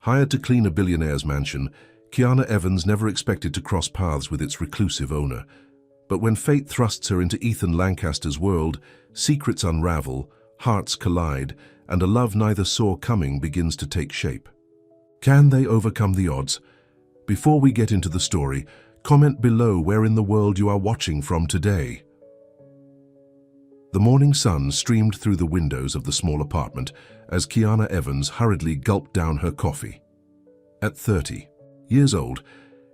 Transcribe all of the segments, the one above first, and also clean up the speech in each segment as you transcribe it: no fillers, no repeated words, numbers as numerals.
Hired to clean a billionaire's mansion, Kiana Evans never expected to cross paths with its reclusive owner. But when fate thrusts her into Ethan Lancaster's world, secrets unravel, hearts collide, and a love neither saw coming begins to take shape. Can they overcome the odds? Before we get into the story, comment below where in the world you are watching from today. The morning sun streamed through the windows of the small apartment as Kiana Evans hurriedly gulped down her coffee. At 30 years old,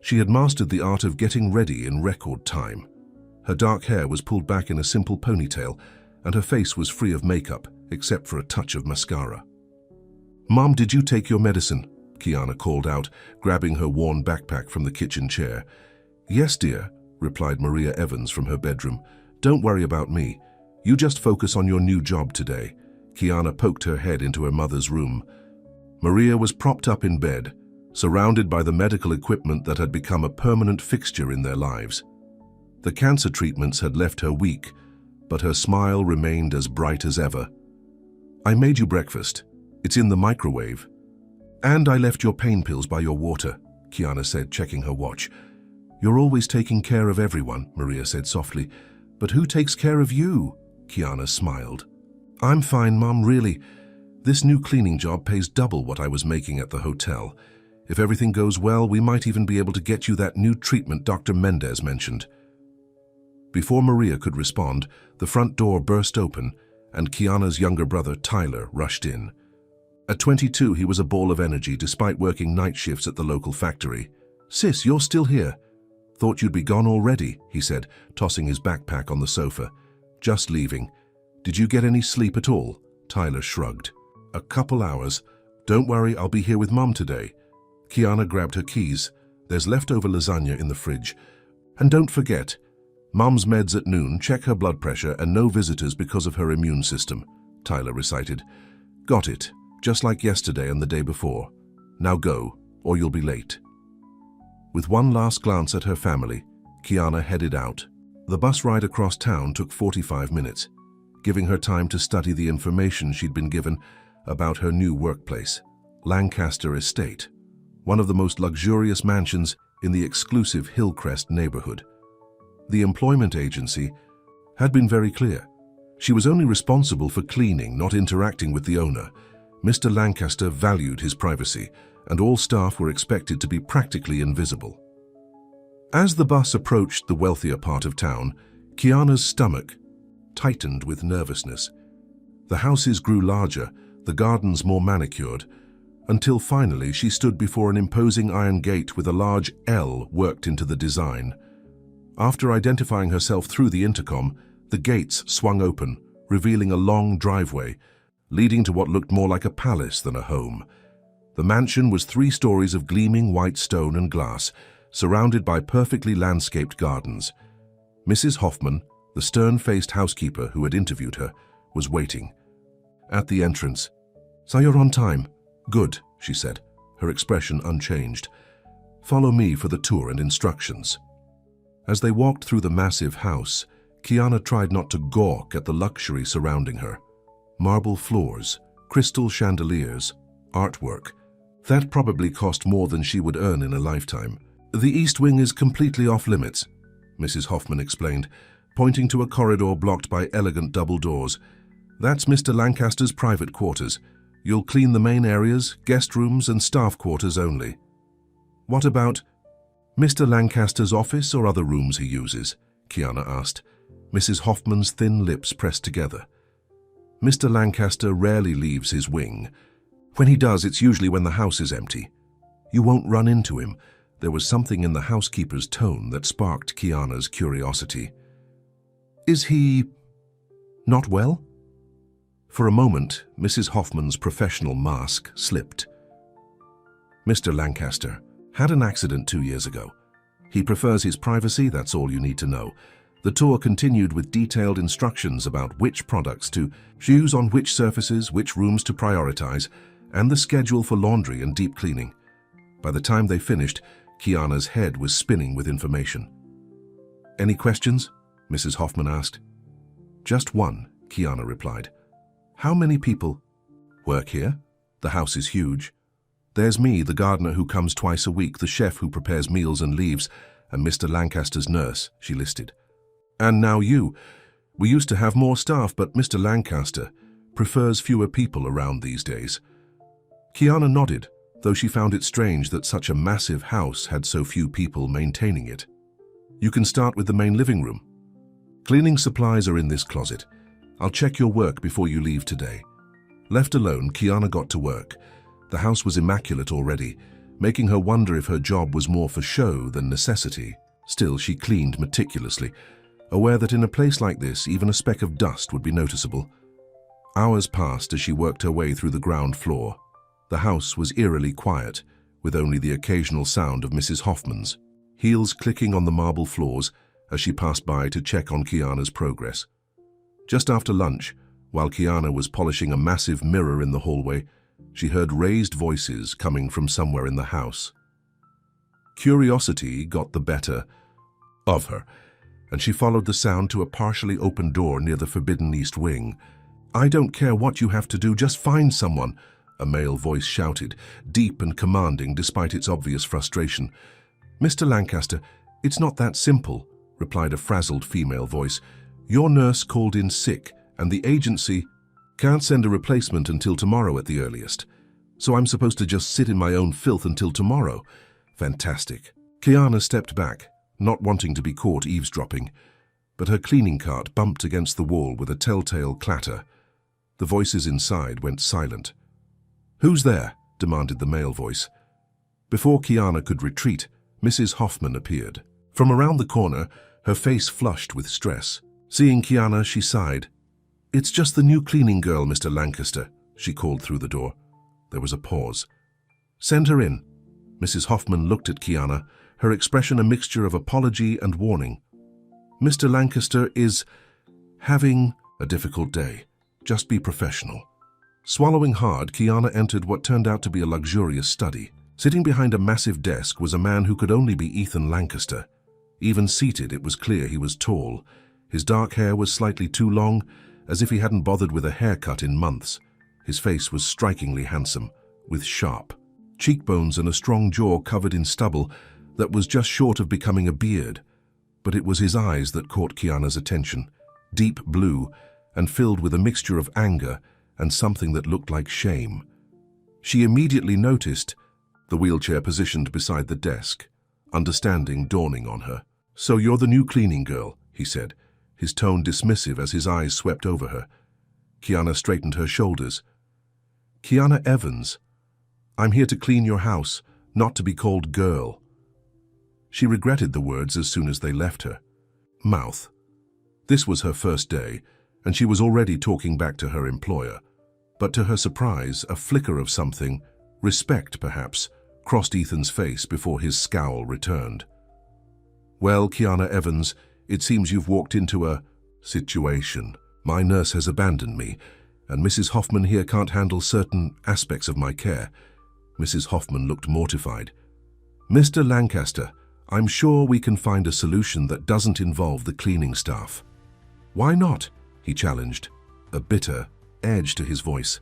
she had mastered the art of getting ready in record time. Her dark hair was pulled back in a simple ponytail, and her face was free of makeup, except for a touch of mascara. "Mom, did you take your medicine?" Kiana called out, grabbing her worn backpack from the kitchen chair. "Yes, dear," replied Maria Evans from her bedroom. "Don't worry about me. You just focus on your new job today." Kiana poked her head into her mother's room. Maria was propped up in bed, surrounded by the medical equipment that had become a permanent fixture in their lives. The cancer treatments had left her weak, but her smile remained as bright as ever. "I made you breakfast. It's in the microwave. And I left your pain pills by your water," Kiana said, checking her watch. "You're always taking care of everyone," Maria said softly. "But who takes care of you?" Kiana smiled. "I'm fine, Mom, really. This new cleaning job pays double what I was making at the hotel. If everything goes well, we might even be able to get you that new treatment Dr. Mendez mentioned." Before Maria could respond, the front door burst open, and Kiana's younger brother, Tyler, rushed in. At 22, he was a ball of energy despite working night shifts at the local factory. "Sis, you're still here." "Thought you'd be gone already," he said, tossing his backpack on the sofa. "Just leaving. Did you get any sleep at all?" Tyler shrugged. "A couple hours. Don't worry, I'll be here with Mom today." Kiana grabbed her keys. "There's leftover lasagna in the fridge. And don't forget, Mom's meds at noon, check her blood pressure, and no visitors because of her immune system," Tyler recited. "Got it, just like yesterday and the day before. Now go, or you'll be late." With one last glance at her family, Kiana headed out. The bus ride across town took 45 minutes, giving her time to study the information she'd been given about her new workplace, Lancaster Estate, one of the most luxurious mansions in the exclusive Hillcrest neighborhood. The employment agency had been very clear. She was only responsible for cleaning, not interacting with the owner. Mr. Lancaster valued his privacy, and all staff were expected to be practically invisible. As the bus approached the wealthier part of town, Kiana's stomach tightened with nervousness. The houses grew larger, the gardens more manicured, until finally she stood before an imposing iron gate with a large L worked into the design. After identifying herself through the intercom, the gates swung open, revealing a long driveway, leading to what looked more like a palace than a home. The mansion was 3 stories of gleaming white stone and glass, surrounded by perfectly landscaped gardens. Mrs. Hoffman, the stern-faced housekeeper who had interviewed her, was waiting. At the entrance, "So you're on time." "Good," she said, her expression unchanged. "Follow me for the tour and instructions." As they walked through the massive house, Kiana tried not to gawk at the luxury surrounding her. Marble floors, crystal chandeliers, artwork. That probably cost more than she would earn in a lifetime. "The East Wing is completely off-limits," Mrs. Hoffman explained, pointing to a corridor blocked by elegant double doors. "That's Mr. Lancaster's private quarters. You'll clean the main areas, guest rooms, and staff quarters only." "What about Mr. Lancaster's office or other rooms he uses?" Kiana asked. Mrs. Hoffman's thin lips pressed together. "Mr. Lancaster rarely leaves his wing. When he does, it's usually when the house is empty. You won't run into him." There was something in the housekeeper's tone that sparked Kiana's curiosity. "Is he not well?" For a moment, Mrs. Hoffman's professional mask slipped. "Mr. Lancaster had an accident 2 years ago. He prefers his privacy, that's all you need to know." The tour continued with detailed instructions about which products to use on which surfaces, which rooms to prioritize, and the schedule for laundry and deep cleaning. By the time they finished, Kiana's head was spinning with information. "Any questions?" Mrs. Hoffman asked. "Just one," Kiana replied. "How many people work here? The house is huge." There's me, the gardener who comes twice a week, the chef who prepares meals and leaves, and Mr. Lancaster's nurse, she listed. And now you. We used to have more staff, but Mr. Lancaster prefers fewer people around these days. Kiana nodded, though she found it strange that such a massive house had so few people maintaining it. You can start with the main living room. Cleaning supplies are in this closet. I'll check your work before you leave today. Left alone, Kiana got to work. The house was immaculate already, making her wonder if her job was more for show than necessity. Still, she cleaned meticulously, aware that in a place like this, even a speck of dust would be noticeable. Hours passed as she worked her way through the ground floor. The house was eerily quiet, with only the occasional sound of Mrs. Hoffman's heels clicking on the marble floors as she passed by to check on Kiana's progress. Just after lunch, while Kiana was polishing a massive mirror in the hallway, she heard raised voices coming from somewhere in the house. Curiosity got the better of her, and she followed the sound to a partially open door near the forbidden east wing. "I don't care what you have to do, just find someone," a male voice shouted, deep and commanding despite its obvious frustration. "Mr. Lancaster, it's not that simple," replied a frazzled female voice. "Your nurse called in sick, and the agency can't send a replacement until tomorrow at the earliest. So I'm supposed to just sit in my own filth until tomorrow. Fantastic." Kiana stepped back, not wanting to be caught eavesdropping, but her cleaning cart bumped against the wall with a telltale clatter. The voices inside went silent. "Who's there?" demanded the male voice. Before Kiana could retreat, Mrs. Hoffman appeared. From around the corner, her face flushed with stress. Seeing Kiana, she sighed. "It's just the new cleaning girl, Mr. Lancaster," she called through the door. There was a pause. "Send her in." Mrs. Hoffman looked at Kiana, her expression a mixture of apology and warning. "Mr. Lancaster is having a difficult day. Just be professional." Swallowing hard, Kiana entered what turned out to be a luxurious study. Sitting behind a massive desk was a man who could only be Ethan Lancaster. Even seated, it was clear he was tall. His dark hair was slightly too long, as if he hadn't bothered with a haircut in months. His face was strikingly handsome, with sharp cheekbones and a strong jaw covered in stubble that was just short of becoming a beard. But it was his eyes that caught Kiana's attention, deep blue and filled with a mixture of anger and something that looked like shame. She immediately noticed the wheelchair positioned beside the desk, understanding dawning on her. "So you're the new cleaning girl," he said, his tone dismissive as his eyes swept over her. Kiana straightened her shoulders. "Kiana Evans. I'm here to clean your house, not to be called girl." She regretted the words as soon as they left her mouth. This was her first day, and she was already talking back to her employer. But to her surprise, a flicker of something, respect perhaps, crossed Ethan's face before his scowl returned. "Well, Kiana Evans, it seems you've walked into a situation. My nurse has abandoned me, and Mrs. Hoffman here can't handle certain aspects of my care." Mrs. Hoffman looked mortified. "Mr. Lancaster, I'm sure we can find a solution that doesn't involve the cleaning staff." "Why not?" he challenged, a bitter edge to his voice.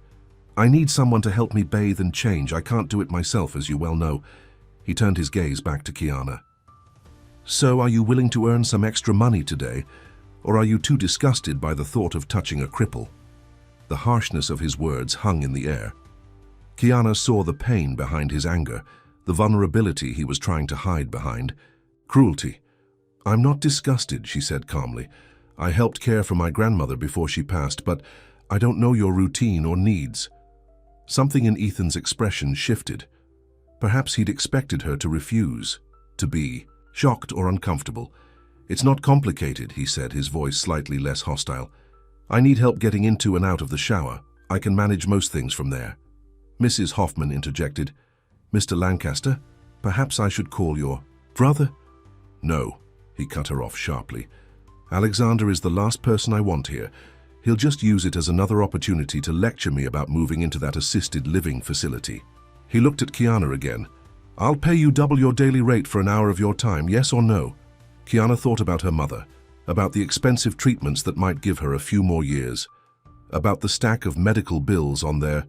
"I need someone to help me bathe and change. I can't do it myself, as you well know." He turned his gaze back to Kiana. "So are you willing to earn some extra money today, or are you too disgusted by the thought of touching a cripple?" The harshness of his words hung in the air. Kiana saw the pain behind his anger, the vulnerability he was trying to hide behind. Cruelty. "I'm not disgusted," she said calmly. "I helped care for my grandmother before she passed, but I don't know your routine or needs." Something in Ethan's expression shifted. Perhaps he'd expected her to refuse, to be shocked or uncomfortable. "It's not complicated," he said, his voice slightly less hostile. "I need help getting into and out of the shower. I can manage most things from there." Mrs. Hoffman interjected. "Mr. Lancaster, perhaps I should call your brother?" "No," he cut her off sharply. "Alexander is the last person I want here. He'll just use it as another opportunity to lecture me about moving into that assisted living facility." He looked at Kiana again. "I'll pay you double your daily rate for an hour of your time, yes or no?" Kiana thought about her mother, about the expensive treatments that might give her a few more years, about the stack of medical bills on their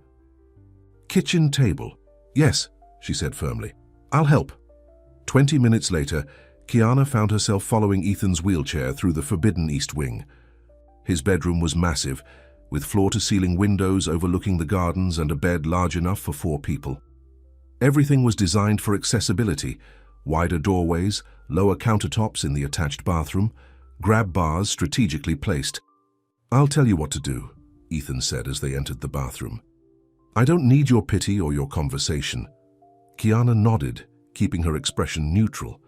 kitchen table. "Yes," she said firmly. "I'll help." 20 minutes later, Kiana found herself following Ethan's wheelchair through the forbidden East Wing. His bedroom was massive, with floor-to-ceiling windows overlooking the gardens and a bed large enough for 4 people. Everything was designed for accessibility: wider doorways, lower countertops in the attached bathroom, grab bars strategically placed. "I'll tell you what to do," Ethan said as they entered the bathroom. "I don't need your pity or your conversation." Kiana nodded, keeping her expression neutral.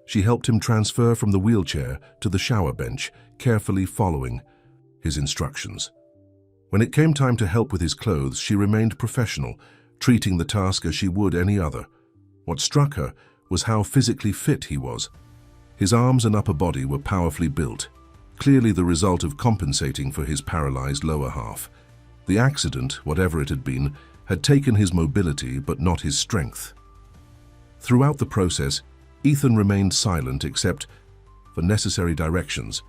She helped him transfer from the wheelchair to the shower bench, carefully following his instructions. When it came time to help with his clothes, she remained professional, treating the task as she would any other. What struck her was how physically fit he was. His arms and upper body were powerfully built, clearly the result of compensating for his paralyzed lower half. The accident, whatever it had been, had taken his mobility but not his strength. Throughout the process, Ethan remained silent except for necessary directions.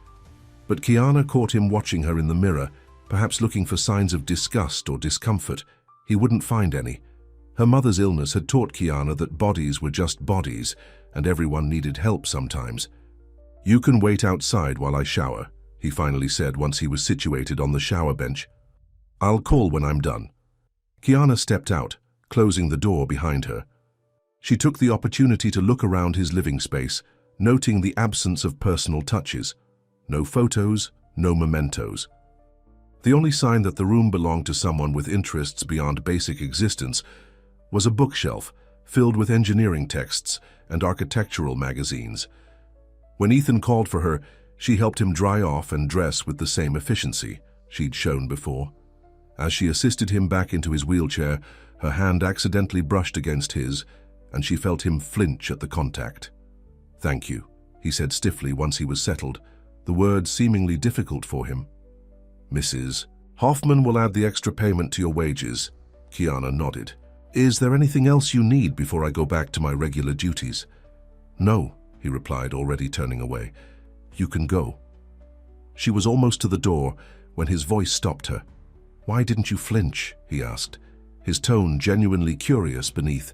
But Kiana caught him watching her in the mirror, perhaps looking for signs of disgust or discomfort. He wouldn't find any. Her mother's illness had taught Kiana that bodies were just bodies, and everyone needed help sometimes. "You can wait outside while I shower," he finally said once he was situated on the shower bench. "I'll call when I'm done." Kiana stepped out, closing the door behind her. She took the opportunity to look around his living space, noting the absence of personal touches. No photos, no mementos. The only sign that the room belonged to someone with interests beyond basic existence was a bookshelf filled with engineering texts and architectural magazines. When Ethan called for her, she helped him dry off and dress with the same efficiency she'd shown before. As she assisted him back into his wheelchair, her hand accidentally brushed against his, and she felt him flinch at the contact. "Thank you," he said stiffly once he was settled, the words seemingly difficult for him. "Mrs. Hoffman will add the extra payment to your wages." Kiana nodded. "Is there anything else you need before I go back to my regular duties?" "No," he replied, already turning away. "You can go." She was almost to the door when his voice stopped her. "Why didn't you flinch?" he asked, his tone genuinely curious beneath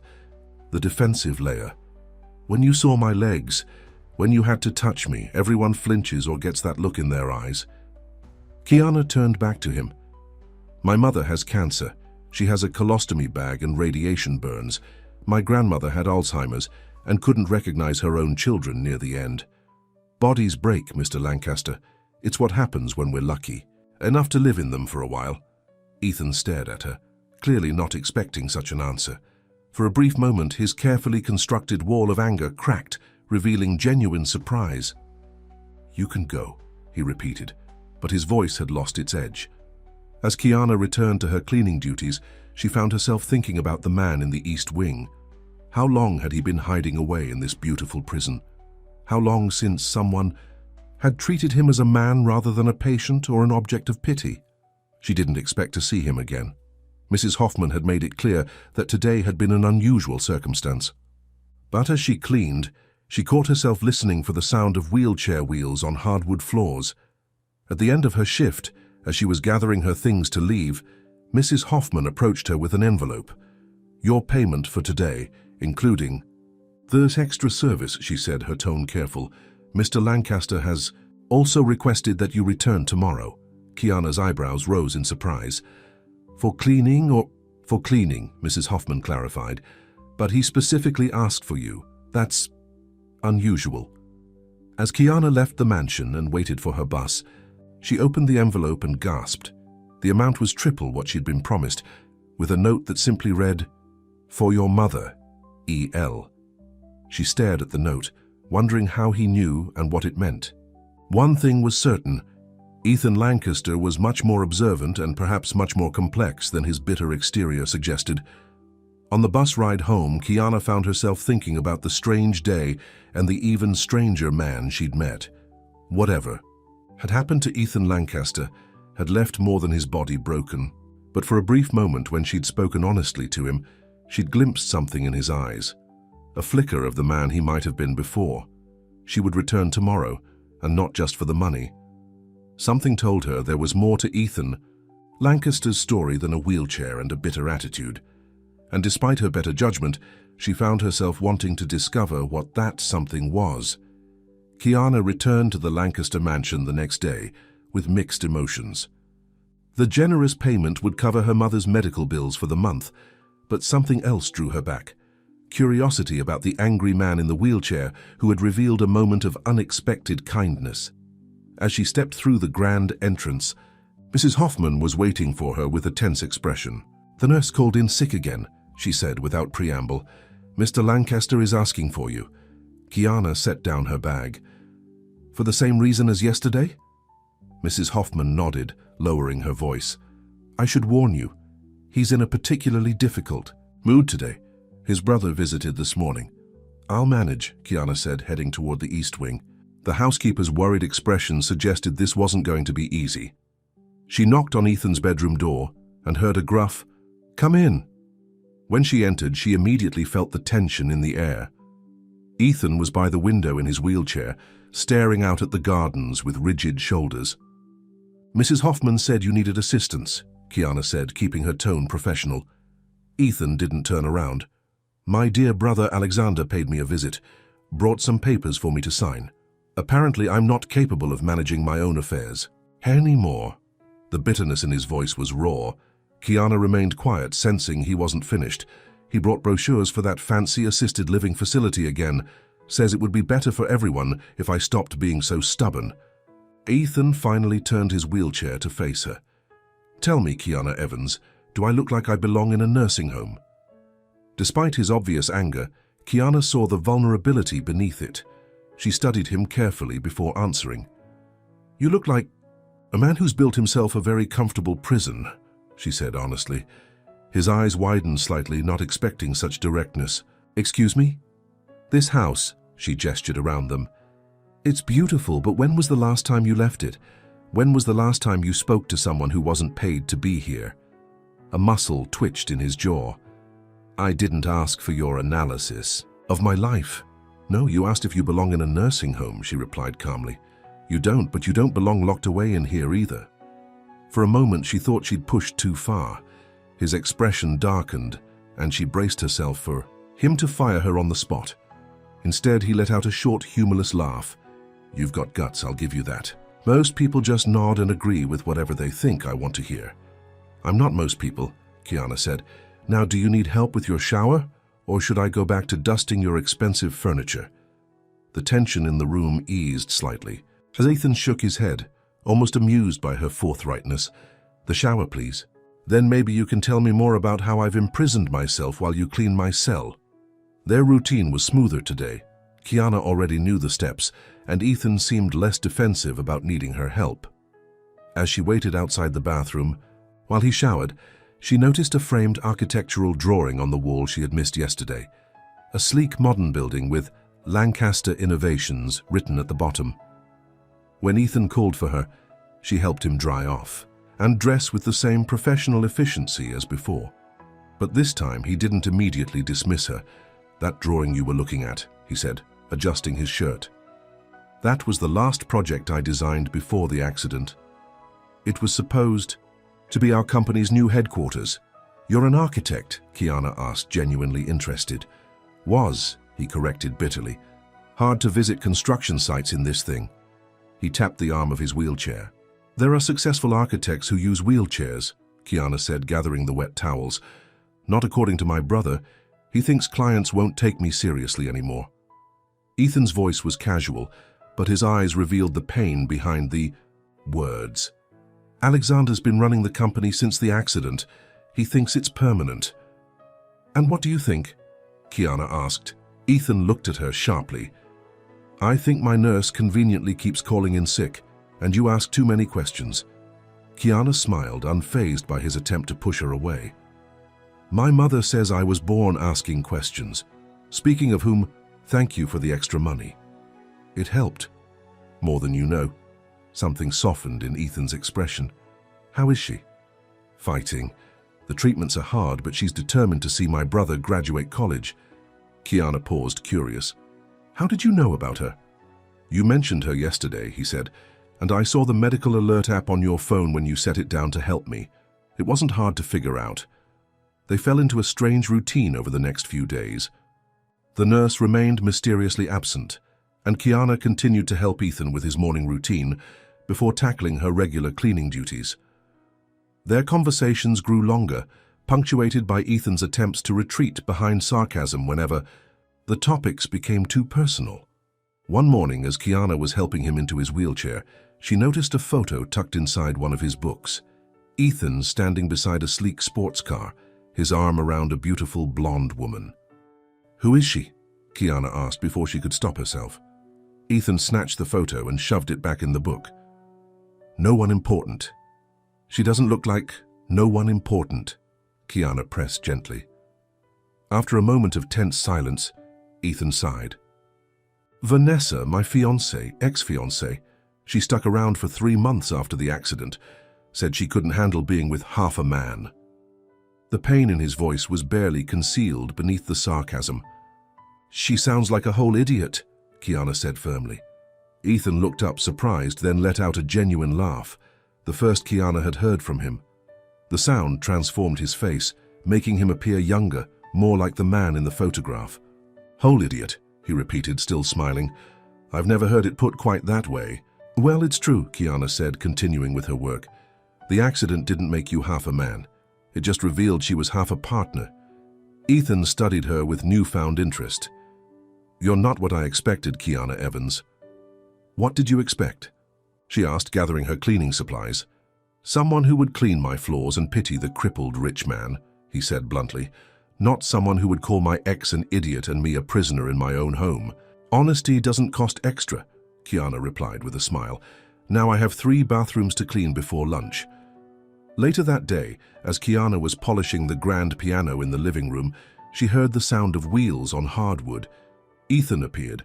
the defensive layer. "When you saw my legs, when you had to touch me, everyone flinches or gets that look in their eyes." Kiana turned back to him. "My mother has cancer. She has a colostomy bag and radiation burns. My grandmother had Alzheimer's and couldn't recognize her own children near the end. Bodies break, Mr. Lancaster. It's what happens when we're lucky. Enough to live in them for a while." Ethan stared at her, clearly not expecting such an answer. For a brief moment, his carefully constructed wall of anger cracked, revealing genuine surprise. "You can go," he repeated, but his voice had lost its edge. As Kiana returned to her cleaning duties, she found herself thinking about the man in the East Wing. How long had he been hiding away in this beautiful prison? How long since someone had treated him as a man rather than a patient or an object of pity? She didn't expect to see him again. Mrs. Hoffman had made it clear that today had been an unusual circumstance. But as she cleaned, she caught herself listening for the sound of wheelchair wheels on hardwood floors. At the end of her shift, as she was gathering her things to leave, Mrs. Hoffman approached her with an envelope. "Your payment for today, including—" "There's extra service," she said, her tone careful. "Mr. Lancaster has also requested that you return tomorrow." Kiana's eyebrows rose in surprise. "For cleaning or—" "For cleaning," Mrs. Hoffman clarified. "But he specifically asked for you. That's unusual." As Kiana left the mansion and waited for her bus, she opened the envelope and gasped. The amount was triple what she'd been promised, with a note that simply read, "For your mother, E.L." She stared at the note, wondering how he knew and what it meant. One thing was certain: Ethan Lancaster was much more observant and perhaps much more complex than his bitter exterior suggested. On the bus ride home, Kiana found herself thinking about the strange day and the even stranger man she'd met. Whatever had happened to Ethan Lancaster had left more than his body broken, but for a brief moment when she'd spoken honestly to him, she'd glimpsed something in his eyes, a flicker of the man he might have been before. She would return tomorrow, and not just for the money. Something told her there was more to Ethan Lancaster's story than a wheelchair and a bitter attitude. and despite her better judgment, she found herself wanting to discover what that something was. Kiana returned to the Lancaster mansion the next day with mixed emotions. The generous payment would cover her mother's medical bills for the month, but something else drew her back. Curiosity about the angry man in the wheelchair who had revealed a moment of unexpected kindness. As she stepped through the grand entrance, Mrs. Hoffman was waiting for her with a tense expression. "The nurse called in sick again," she said without preamble. "Mr. Lancaster is asking for you." Kiana set down her bag. "For the same reason as yesterday?" Mrs. Hoffman nodded, lowering her voice. "I should warn you, he's in a particularly difficult mood today. His brother visited this morning." "I'll manage," Kiana said, heading toward the east wing. The housekeeper's worried expression suggested this wasn't going to be easy. She knocked on Ethan's bedroom door and heard a gruff, "Come in." When she entered, she immediately felt the tension in the air. Ethan was by the window in his wheelchair, staring out at the gardens with rigid shoulders. "Mrs. Hoffman said you needed assistance," Kiana said, keeping her tone professional. Ethan didn't turn around. "My dear brother Alexander paid me a visit, brought some papers for me to sign. Apparently I'm not capable of managing my own affairs anymore." The bitterness in his voice was raw. Kiana remained quiet, sensing he wasn't finished. "He brought brochures for that fancy assisted living facility again. Says it would be better for everyone if I stopped being so stubborn." Ethan finally turned his wheelchair to face her. "Tell me, Kiana Evans, do I look like I belong in a nursing home?" Despite his obvious anger, Kiana saw the vulnerability beneath it. She studied him carefully before answering. "You look like a man who's built himself a very comfortable prison," she said honestly. His eyes widened slightly, not expecting such directness. "Excuse me? This house," she gestured around them. "It's beautiful, but when was the last time you left it? When was the last time you spoke to someone who wasn't paid to be here?" A muscle twitched in his jaw. "I didn't ask for your analysis of my life." "No, you asked if you belong in a nursing home," she replied calmly. "You don't, but you don't belong locked away in here either." For a moment, she thought she'd pushed too far. His expression darkened, and she braced herself for him to fire her on the spot. Instead, he let out a short, humorless laugh. "You've got guts, I'll give you that. Most people just nod and agree with whatever they think I want to hear." "I'm not most people," Kiana said. "Now, do you need help with your shower, or should I go back to dusting your expensive furniture?" The tension in the room eased slightly, as Ethan shook his head, almost amused by her forthrightness. "The shower, please. Then maybe you can tell me more about how I've imprisoned myself while you clean my cell." Their routine was smoother today. Kiana already knew the steps, and Ethan seemed less defensive about needing her help. As she waited outside the bathroom, while he showered, she noticed a framed architectural drawing on the wall she had missed yesterday. A sleek modern building with Lancaster Innovations written at the bottom. When Ethan called for her, she helped him dry off and dress with the same professional efficiency as before. But this time he didn't immediately dismiss her. "That drawing you were looking at," he said, adjusting his shirt. "That was the last project I designed before the accident. It was supposed to be our company's new headquarters." "You're an architect?" Kiana asked, genuinely interested. "Was," he corrected bitterly. "Hard to visit construction sites in this thing." He tapped the arm of his wheelchair. "There are successful architects who use wheelchairs," Kiana said, gathering the wet towels. "Not according to my brother. He thinks clients won't take me seriously anymore." Ethan's voice was casual, but his eyes revealed the pain behind the words. "Alexander's been running the company since the accident. He thinks it's permanent." "And what do you think?" Kiana asked. Ethan looked at her sharply. "I think my nurse conveniently keeps calling in sick, and you ask too many questions." Kiana smiled, unfazed by his attempt to push her away. "My mother says I was born asking questions. Speaking of whom, thank you for the extra money. It helped. More than you know." Something softened in Ethan's expression. "How is she?" "Fighting. The treatments are hard, but she's determined to see my brother graduate college." Kiana paused, curious. "How did you know about her?" "You mentioned her yesterday," he said, "and I saw the medical alert app on your phone when you set it down to help me. It wasn't hard to figure out." They fell into a strange routine over the next few days. The nurse remained mysteriously absent, and Kiana continued to help Ethan with his morning routine before tackling her regular cleaning duties. Their conversations grew longer, punctuated by Ethan's attempts to retreat behind sarcasm whenever the topics became too personal. One morning, as Kiana was helping him into his wheelchair, she noticed a photo tucked inside one of his books. Ethan standing beside a sleek sports car, his arm around a beautiful blonde woman. "Who is she?" Kiana asked before she could stop herself. Ethan snatched the photo and shoved it back in the book. "No one important." "She doesn't look like no one important," Kiana pressed gently. After a moment of tense silence, Ethan sighed. "Vanessa, my ex-fiancée, she stuck around for 3 months after the accident, said she couldn't handle being with half a man." The pain in his voice was barely concealed beneath the sarcasm. "She sounds like a whole idiot," Kiana said firmly. Ethan looked up surprised, then let out a genuine laugh, the first Kiana had heard from him. The sound transformed his face, making him appear younger, more like the man in the photograph. "Whole idiot," he repeated, still smiling. "I've never heard it put quite that way." "Well, it's true," Kiana said, continuing with her work. "The accident didn't make you half a man. It just revealed she was half a partner." Ethan studied her with newfound interest. "You're not what I expected, Kiana Evans." "What did you expect?" she asked, gathering her cleaning supplies. "Someone who would clean my floors and pity the crippled rich man," he said bluntly. "Not someone who would call my ex an idiot and me a prisoner in my own home." "Honesty doesn't cost extra," Kiana replied with a smile. "Now I have 3 bathrooms to clean before lunch." Later that day, as Kiana was polishing the grand piano in the living room, she heard the sound of wheels on hardwood. Ethan appeared.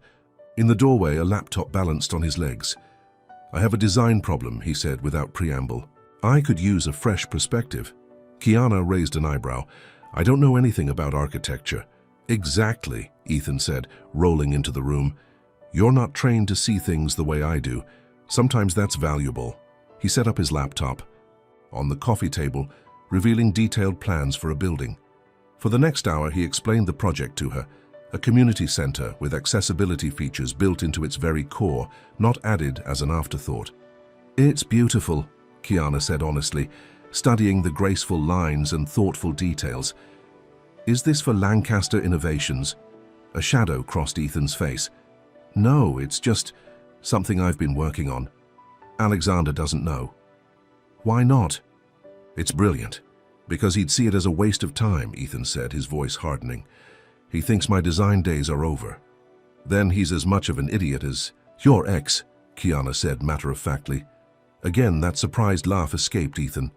In the doorway, a laptop balanced on his legs. "I have a design problem," he said without preamble. "I could use a fresh perspective." Kiana raised an eyebrow. "I don't know anything about architecture." "Exactly," Ethan said, rolling into the room. "You're not trained to see things the way I do. Sometimes that's valuable." He set up his laptop on the coffee table, revealing detailed plans for a building. For the next hour, he explained the project to her, a community center with accessibility features built into its very core, not added as an afterthought. "It's beautiful," Kiana said honestly, studying the graceful lines and thoughtful details. "Is this for Lancaster Innovations?" A shadow crossed Ethan's face. "No, it's just something I've been working on. Alexander doesn't know." "Why not?" "It's brilliant." "Because he'd see it as a waste of time," Ethan said, his voice hardening. "He thinks my design days are over. Then he's as much of an idiot as your ex," Kiana said matter-of-factly. Again, that surprised laugh escaped Ethan.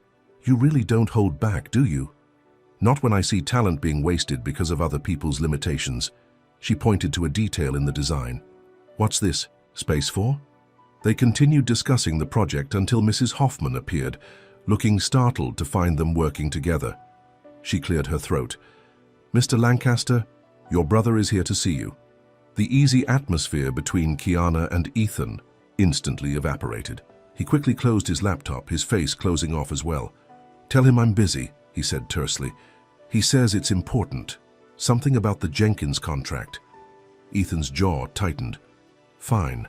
"You really don't hold back, do you?" "Not when I see talent being wasted because of other people's limitations." She pointed to a detail in the design. "What's this? Space for?" They continued discussing the project until Mrs. Hoffman appeared, looking startled to find them working together. She cleared her throat. "Mr. Lancaster, your brother is here to see you." The easy atmosphere between Kiana and Ethan instantly evaporated. He quickly closed his laptop, his face closing off as well. "Tell him I'm busy," he said tersely. "He says it's important. Something about the Jenkins contract." Ethan's jaw tightened. "Fine.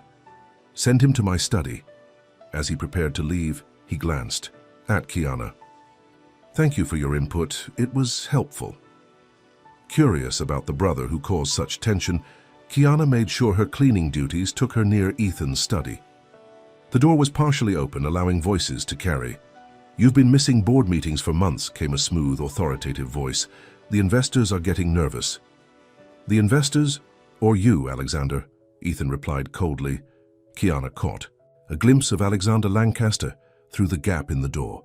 Send him to my study." As he prepared to leave, he glanced at Kiana. "Thank you for your input. It was helpful." Curious about the brother who caused such tension, Kiana made sure her cleaning duties took her near Ethan's study. The door was partially open, allowing voices to carry. "You've been missing board meetings for months," came a smooth, authoritative voice. "The investors are getting nervous." "The investors? Or you, Alexander?" Ethan replied coldly. Kiana caught a glimpse of Alexander Lancaster through the gap in the door.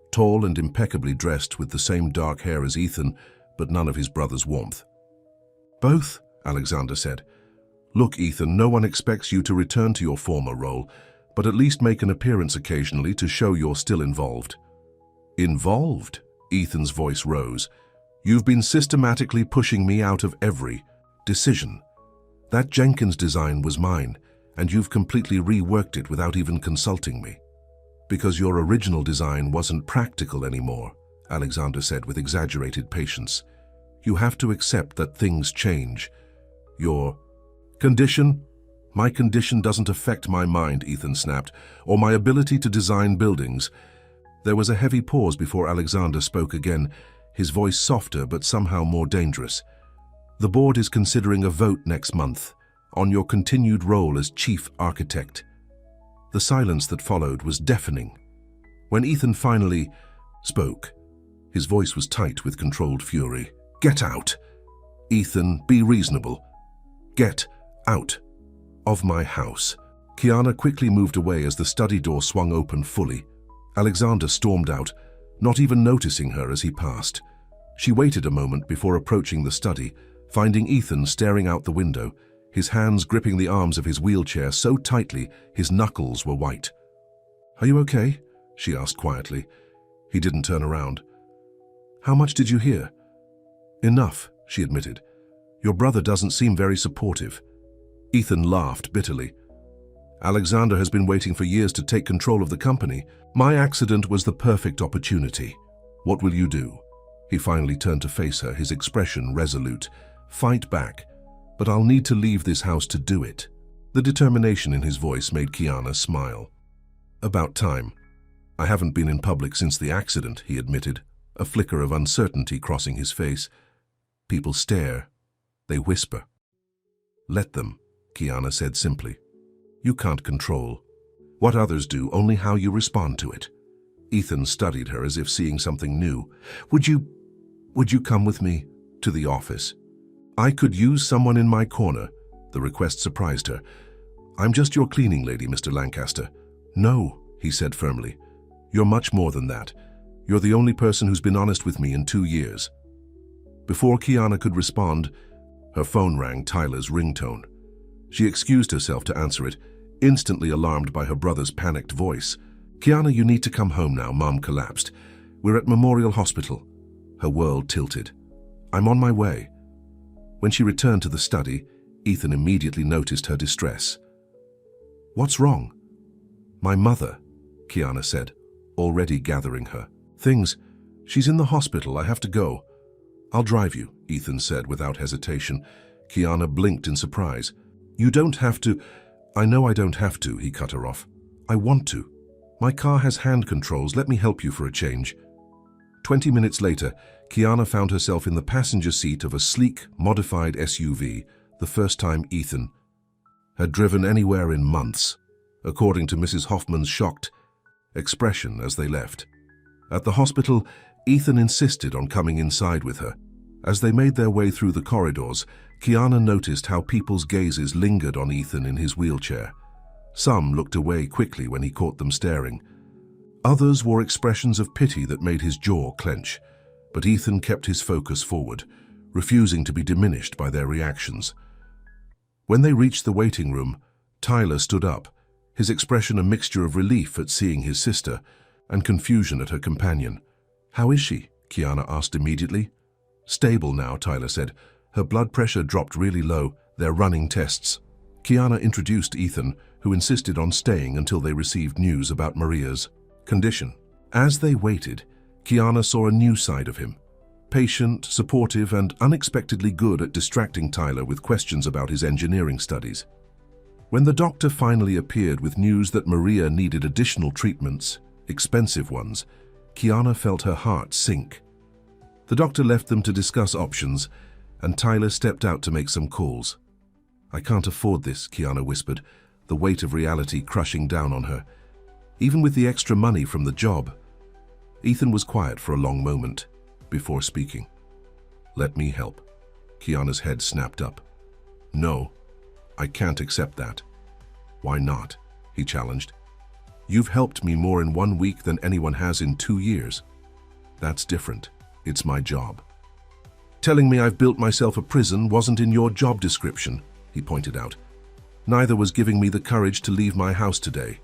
Tall and impeccably dressed with the same dark hair as Ethan, but none of his brother's warmth. "Both," Alexander said. "Look, Ethan, no one expects you to return to your former role, but at least make an appearance occasionally to show you're still involved." "Involved?" Ethan's voice rose. "You've been systematically pushing me out of every decision. That Jenkins design was mine, and you've completely reworked it without even consulting me. Because your original design wasn't practical anymore," Alexander said with exaggerated patience. You have to accept that things change. Your condition? My condition doesn't affect my mind, Ethan snapped, or my ability to design buildings. There was a heavy pause before Alexander spoke again, his voice softer but somehow more dangerous. The board is considering a vote next month on your continued role as chief architect. The silence that followed was deafening. When Ethan finally spoke, his voice was tight with controlled fury. Get out! Ethan, be reasonable. Get out of my house. Kiana quickly moved away as the study door swung open fully. Alexander stormed out, not even noticing her as he passed. She waited a moment before approaching the study, finding Ethan staring out the window, his hands gripping the arms of his wheelchair so tightly his knuckles were white. Are you okay? She asked quietly. He didn't turn around. How much did you hear? Enough, she admitted. Your brother doesn't seem very supportive. Ethan laughed bitterly. Alexander has been waiting for years to take control of the company. My accident was the perfect opportunity. What will you do? He finally turned to face her, his expression resolute. Fight back, but I'll need to leave this house to do it. The determination in his voice made Kiana smile. About time. I haven't been in public since the accident, he admitted, a flicker of uncertainty crossing his face. People stare. They whisper. Let them, Kiana said simply. You can't control what others do, only how you respond to it. Ethan studied her as if seeing something new. Would you come with me to the office? I could use someone in my corner. The request surprised her. I'm just your cleaning lady, Mr. Lancaster. No, he said firmly. You're much more than that. You're the only person who's been honest with me in 2 years. Before Kiana could respond, her phone rang, Tyler's ringtone. She excused herself to answer it, instantly alarmed by her brother's panicked voice. Kiana, you need to come home now, Mom collapsed. We're at Memorial Hospital. Her world tilted. I'm on my way. When she returned to the study, Ethan immediately noticed her distress. What's wrong? My mother, Kiana said, already gathering her. Things. She's in the hospital. I have to go. I'll drive you, Ethan said without hesitation. Kiana blinked in surprise. You don't have to. I know I don't have to, he cut her off. I want to. My car has hand controls. Let me help you for a change. 20 minutes later, Kiana found herself in the passenger seat of a sleek, modified SUV, the first time Ethan had driven anywhere in months, according to Mrs. Hoffman's shocked expression as they left. At the hospital, Ethan insisted on coming inside with her. As they made their way through the corridors, Kiana noticed how people's gazes lingered on Ethan in his wheelchair. Some looked away quickly when he caught them staring. Others wore expressions of pity that made his jaw clench, but Ethan kept his focus forward, refusing to be diminished by their reactions. When they reached the waiting room, Tyler stood up, his expression a mixture of relief at seeing his sister and confusion at her companion. How is she? Kiana asked immediately. Stable now, Tyler said. Her blood pressure dropped really low. They're running tests. Kiana introduced Ethan, who insisted on staying until they received news about Maria's condition. As they waited, Kiana saw a new side of him. Patient, supportive, and unexpectedly good at distracting Tyler with questions about his engineering studies. When the doctor finally appeared with news that Maria needed additional treatments, expensive ones, Kiana felt her heart sink. The doctor left them to discuss options, and Tyler stepped out to make some calls. I can't afford this, Kiana whispered, the weight of reality crushing down on her. Even with the extra money from the job. Ethan was quiet for a long moment before speaking. Let me help. Kiana's head snapped up. No, I can't accept that. Why not? He challenged. You've helped me more in 1 week than anyone has in 2 years. That's different. It's my job. Telling me I've built myself a prison wasn't in your job description, he pointed out. Neither was giving me the courage to leave my house today.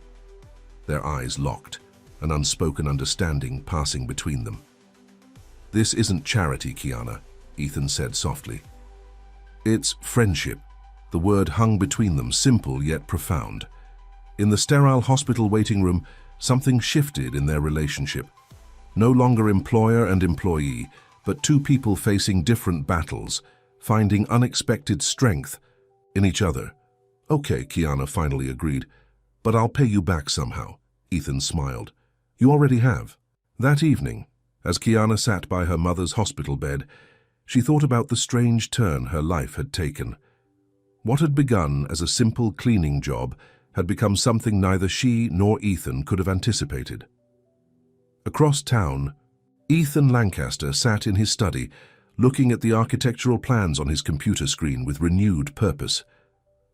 Their eyes locked, an unspoken understanding passing between them. This isn't charity, Kiana, Ethan said softly. It's friendship. The word hung between them, simple yet profound. In the sterile hospital waiting room, something shifted in their relationship. No longer employer and employee, but two people facing different battles, finding unexpected strength in each other. Okay, Kiana finally agreed. But I'll pay you back somehow. Ethan smiled. You already have. That evening, as Kiana sat by her mother's hospital bed, she thought about the strange turn her life had taken. What had begun as a simple cleaning job had become something neither she nor Ethan could have anticipated. Across town, Ethan Lancaster sat in his study, looking at the architectural plans on his computer screen with renewed purpose.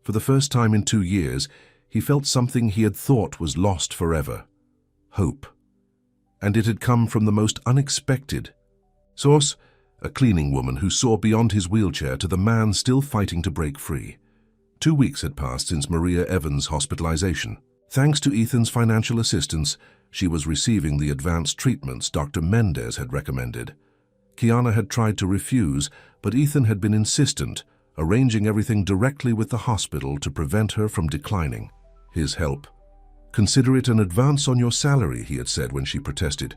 For the first time in 2 years, he felt something he had thought was lost forever: hope. And it had come from the most unexpected source: a cleaning woman who saw beyond his wheelchair to the man still fighting to break free. 2 weeks had passed since Maria Evans' hospitalization. Thanks to Ethan's financial assistance, she was receiving the advanced treatments Dr. Mendez had recommended. Kiana had tried to refuse, but Ethan had been insistent, arranging everything directly with the hospital to prevent her from declining his help. "Consider it an advance on your salary," he had said when she protested.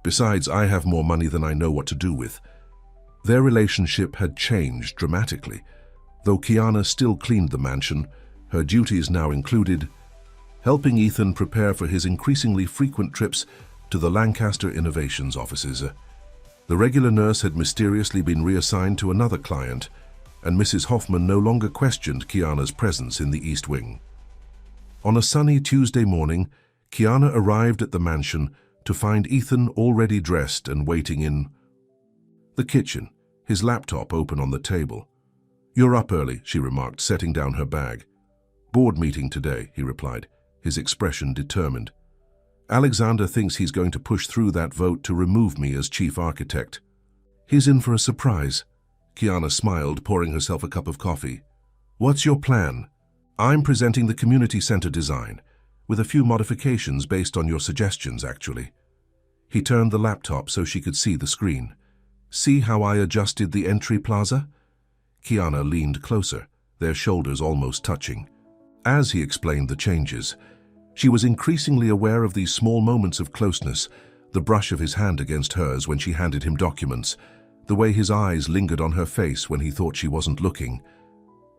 "Besides, I have more money than I know what to do with." Their relationship had changed dramatically. Though Kiana still cleaned the mansion, her duties now included helping Ethan prepare for his increasingly frequent trips to the Lancaster Innovations offices. The regular nurse had mysteriously been reassigned to another client, and Mrs. Hoffman no longer questioned Kiana's presence in the East Wing. On a sunny Tuesday morning, Kiana arrived at the mansion to find Ethan already dressed and waiting in the kitchen, his laptop open on the table. "You're up early," she remarked, setting down her bag. "Board meeting today," he replied, his expression determined. "Alexander thinks he's going to push through that vote to remove me as chief architect. He's in for a surprise." Kiana smiled, pouring herself a cup of coffee. "What's your plan?" "I'm presenting the community center design, with a few modifications based on your suggestions, actually." He turned the laptop so she could see the screen. "See how I adjusted the entry plaza?" Kiana leaned closer, their shoulders almost touching. As he explained the changes, she was increasingly aware of these small moments of closeness, the brush of his hand against hers when she handed him documents, the way his eyes lingered on her face when he thought she wasn't looking.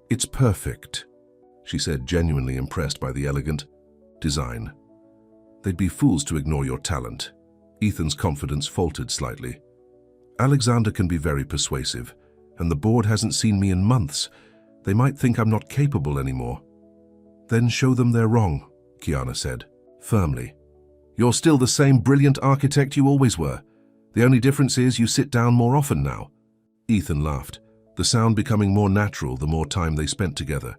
"It's perfect," she said, genuinely impressed by the elegant design. "They'd be fools to ignore your talent." Ethan's confidence faltered slightly. "Alexander can be very persuasive, and the board hasn't seen me in months. They might think I'm not capable anymore." "Then show them they're wrong," Kiana said, firmly. "You're still the same brilliant architect you always were. The only difference is you sit down more often now." Ethan laughed, the sound becoming more natural the more time they spent together.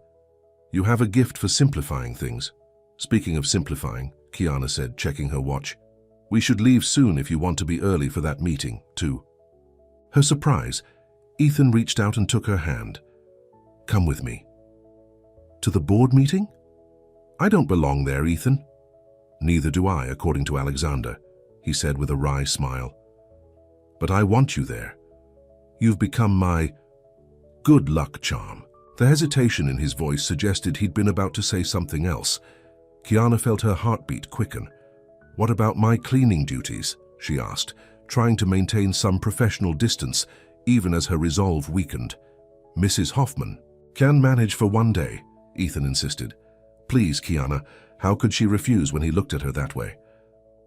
"You have a gift for simplifying things." "Speaking of simplifying," Kiana said, checking her watch, "we should leave soon if you want to be early for that meeting, too." Her surprise, Ethan reached out and took her hand. "Come with me." "To the board meeting?" "I don't belong there, Ethan." "Neither do I, according to Alexander," he said with a wry smile. "But I want you there. You've become my good luck charm." The hesitation in his voice suggested he'd been about to say something else. Kiana felt her heartbeat quicken. "What about my cleaning duties?" she asked, trying to maintain some professional distance, even as her resolve weakened. "Mrs. Hoffman can manage for one day," Ethan insisted. "Please, Kiana," how could she refuse when he looked at her that way?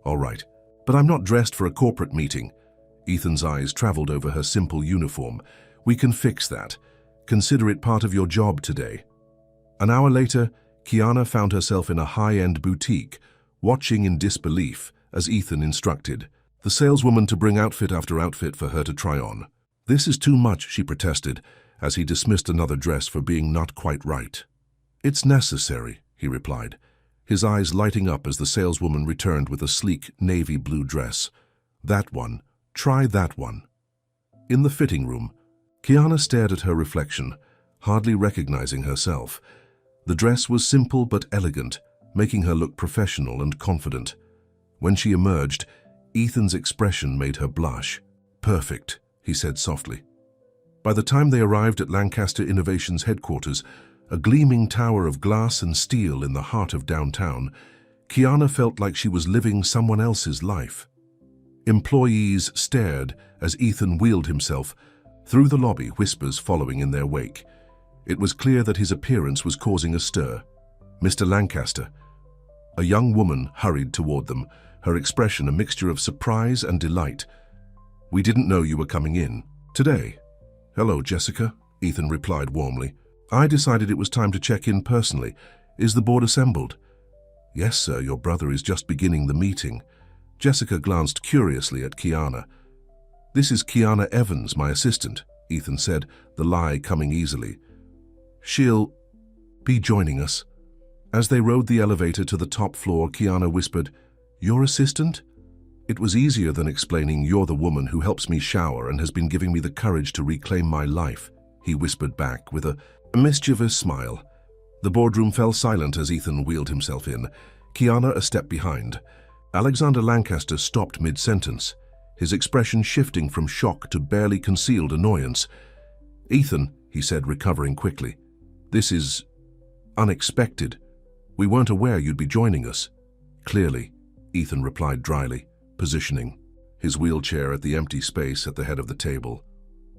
"All right, but I'm not dressed for a corporate meeting." Ethan's eyes traveled over her simple uniform. "We can fix that. Consider it part of your job today." An hour later, Kiana found herself in a high-end boutique, watching in disbelief as Ethan instructed the saleswoman to bring outfit after outfit for her to try on. "This is too much," she protested, as he dismissed another dress for being not quite right. "It's necessary," he replied, his eyes lighting up as the saleswoman returned with a sleek navy blue dress. "That one. Try that one." In the fitting room, Kiana stared at her reflection, hardly recognizing herself. The dress was simple but elegant, making her look professional and confident. When she emerged, Ethan's expression made her blush. "Perfect," he said softly. By the time they arrived at Lancaster Innovations headquarters, a gleaming tower of glass and steel in the heart of downtown, Kiana felt like she was living someone else's life. Employees stared as Ethan wheeled himself through the lobby, whispers following in their wake. It was clear that his appearance was causing a stir. "Mr. Lancaster." A young woman hurried toward them, her expression a mixture of surprise and delight. "We didn't know you were coming in. Today." "Hello, Jessica," Ethan replied warmly. "I decided it was time to check in personally. Is the board assembled?" "Yes, sir, your brother is just beginning the meeting." Jessica glanced curiously at Kiana. "This is Kiana Evans, my assistant," Ethan said, the lie coming easily. "She'll be joining us." As they rode the elevator to the top floor, Kiana whispered, "Your assistant?" "It was easier than explaining you're the woman who helps me shower and has been giving me the courage to reclaim my life," he whispered back with a mischievous smile. The boardroom fell silent as Ethan wheeled himself in, Kiana a step behind. Alexander Lancaster stopped mid-sentence, his expression shifting from shock to barely concealed annoyance. "Ethan," he said, recovering quickly, "this is unexpected. We weren't aware you'd be joining us." "Clearly," Ethan replied dryly, positioning his wheelchair at the empty space at the head of the table.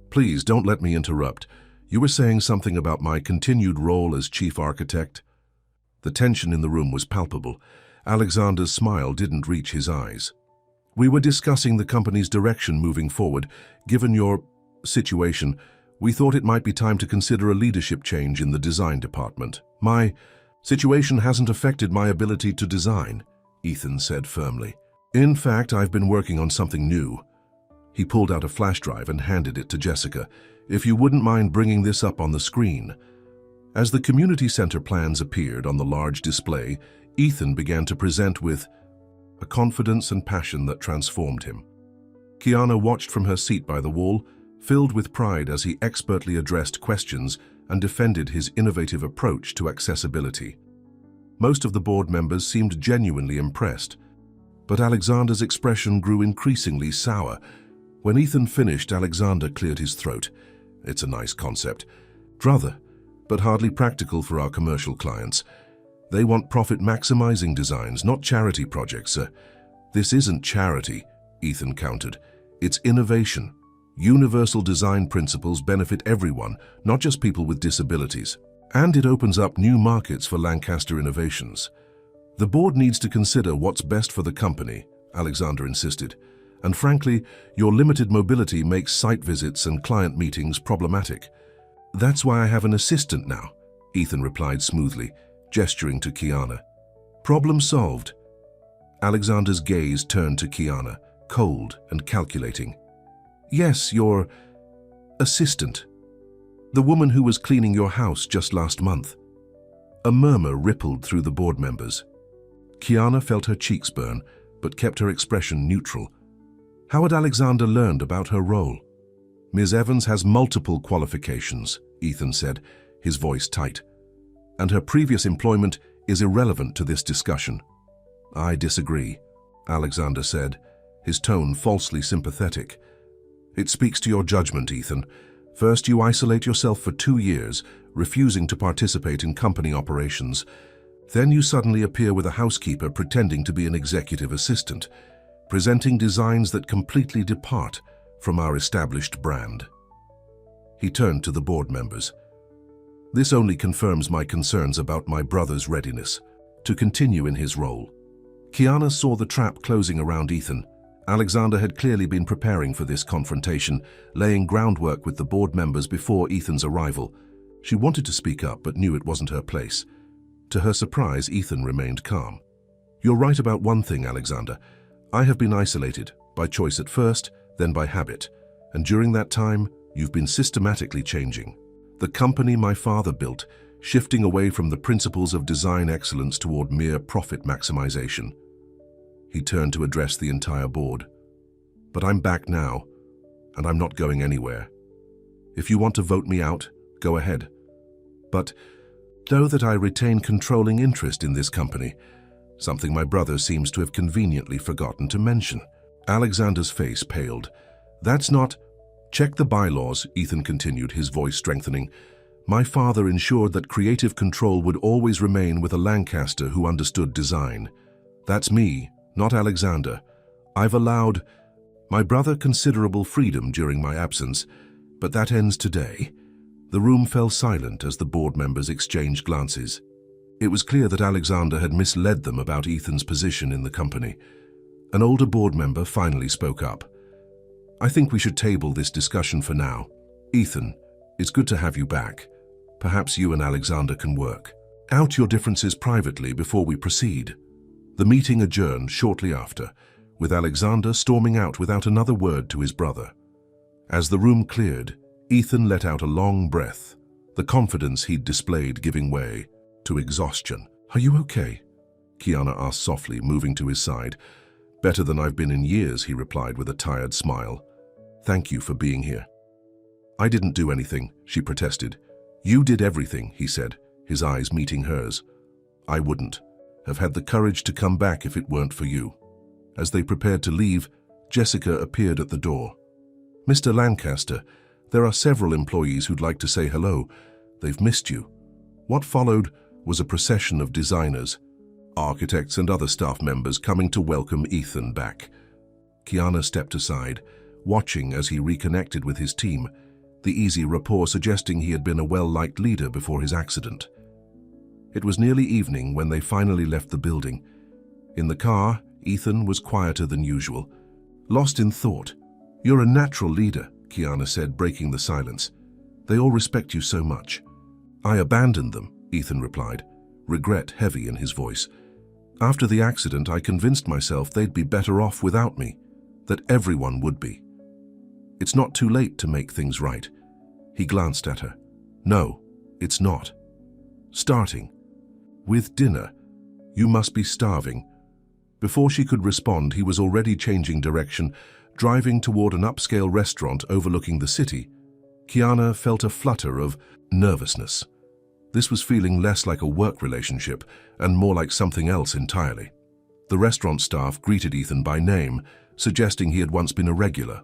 "Please don't let me interrupt. You were saying something about my continued role as chief architect?" The tension in the room was palpable. Alexander's smile didn't reach his eyes. "We were discussing the company's direction moving forward. Given your situation, we thought it might be time to consider a leadership change in the design department." "My situation hasn't affected my ability to design," Ethan said firmly. "In fact, I've been working on something new." He pulled out a flash drive and handed it to Jessica. "If you wouldn't mind bringing this up on the screen." As the community center plans appeared on the large display, Ethan began to present with a confidence and passion that transformed him. Kiana watched from her seat by the wall, filled with pride as he expertly addressed questions and defended his innovative approach to accessibility. Most of the board members seemed genuinely impressed, but Alexander's expression grew increasingly sour. When Ethan finished, Alexander cleared his throat. "It's a nice concept. Rather, but hardly practical for our commercial clients. They want profit-maximizing designs, not charity projects, sir." "This isn't charity," Ethan countered. "It's innovation. Universal design principles benefit everyone, not just people with disabilities. And it opens up new markets for Lancaster innovations." "The board needs to consider what's best for the company," Alexander insisted. "And frankly, your limited mobility makes site visits and client meetings problematic." "That's why I have an assistant now," Ethan replied smoothly, gesturing to Kiana. "Problem solved." Alexander's gaze turned to Kiana, cold and calculating. "Yes, your assistant. The woman who was cleaning your house just last month." A murmur rippled through the board members. Kiana felt her cheeks burn, but kept her expression neutral. How had Alexander learned about her role? "Ms. Evans has multiple qualifications," Ethan said, his voice tight. "And her previous employment is irrelevant to this discussion." "I disagree," Alexander said, his tone falsely sympathetic. "It speaks to your judgment, Ethan. First, you isolate yourself for 2 years, refusing to participate in company operations. Then you suddenly appear with a housekeeper pretending to be an executive assistant, presenting designs that completely depart from our established brand." He turned to the board members. "This only confirms my concerns about my brother's readiness to continue in his role." Kiana saw the trap closing around Ethan. Alexander had clearly been preparing for this confrontation, laying groundwork with the board members before Ethan's arrival. She wanted to speak up, but knew it wasn't her place. To her surprise, Ethan remained calm. "You're right about one thing, Alexander. I have been isolated, by choice at first, then by habit. And during that time, you've been systematically changing. The company my father built, shifting away from the principles of design excellence toward mere profit maximization." He turned to address the entire board. "But I'm back now, and I'm not going anywhere. If you want to vote me out, go ahead. But know that I retain controlling interest in this company, something my brother seems to have conveniently forgotten to mention." Alexander's face paled. "That's not—" "Check the bylaws," Ethan continued, his voice strengthening. "My father ensured that creative control would always remain with a Lancaster who understood design. That's me, not Alexander. I've allowed My brother considerable freedom during my absence, but that ends today. The room fell silent as the board members exchanged glances. It was clear that Alexander had misled them about Ethan's position in the company. An older board member finally spoke up. I think we should table this discussion for now. Ethan, it's good to have you back. Perhaps you and Alexander can work out your differences privately before we proceed. The meeting adjourned shortly after, with Alexander storming out without another word to his brother. As the room cleared, Ethan let out a long breath, the confidence he'd displayed giving way to exhaustion. Are you okay? Kiana asked softly, moving to his side. Better than I've been in years, he replied with a tired smile. Thank you for being here. I didn't do anything, she protested. You did everything, he said, his eyes meeting hers. I wouldn't have had the courage to come back if it weren't for you. As they prepared to leave, Jessica appeared at the door. Mr. Lancaster, there are several employees who'd like to say hello. They've missed you. What followed was a procession of designers, architects and other staff members coming to welcome Ethan back. Kiana stepped aside, watching as he reconnected with his team, the easy rapport suggesting he had been a well-liked leader before his accident. It was nearly evening when they finally left the building. In the car, Ethan was quieter than usual, lost in thought. You're a natural leader, Kiana said, breaking the silence. They all respect you so much. I abandoned them, Ethan replied, regret heavy in his voice. After the accident, I convinced myself they'd be better off without me, that everyone would be. It's not too late to make things right. He glanced at her. No, it's not. Starting with dinner. You must be starving. Before she could respond, he was already changing direction, driving toward an upscale restaurant overlooking the city. Kiana felt a flutter of nervousness. This was feeling less like a work relationship and more like something else entirely. The restaurant staff greeted Ethan by name, suggesting he had once been a regular.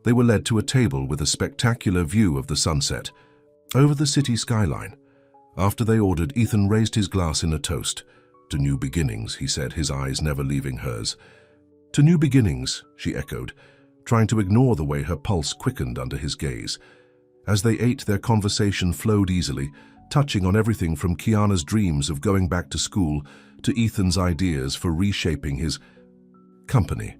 They were led to a table with a spectacular view of the sunset over the city skyline. After they ordered, Ethan raised his glass in a toast. To new beginnings, he said, his eyes never leaving hers. To new beginnings, she echoed, trying to ignore the way her pulse quickened under his gaze. As they ate, their conversation flowed easily, touching on everything from Kiana's dreams of going back to school to Ethan's ideas for reshaping his company.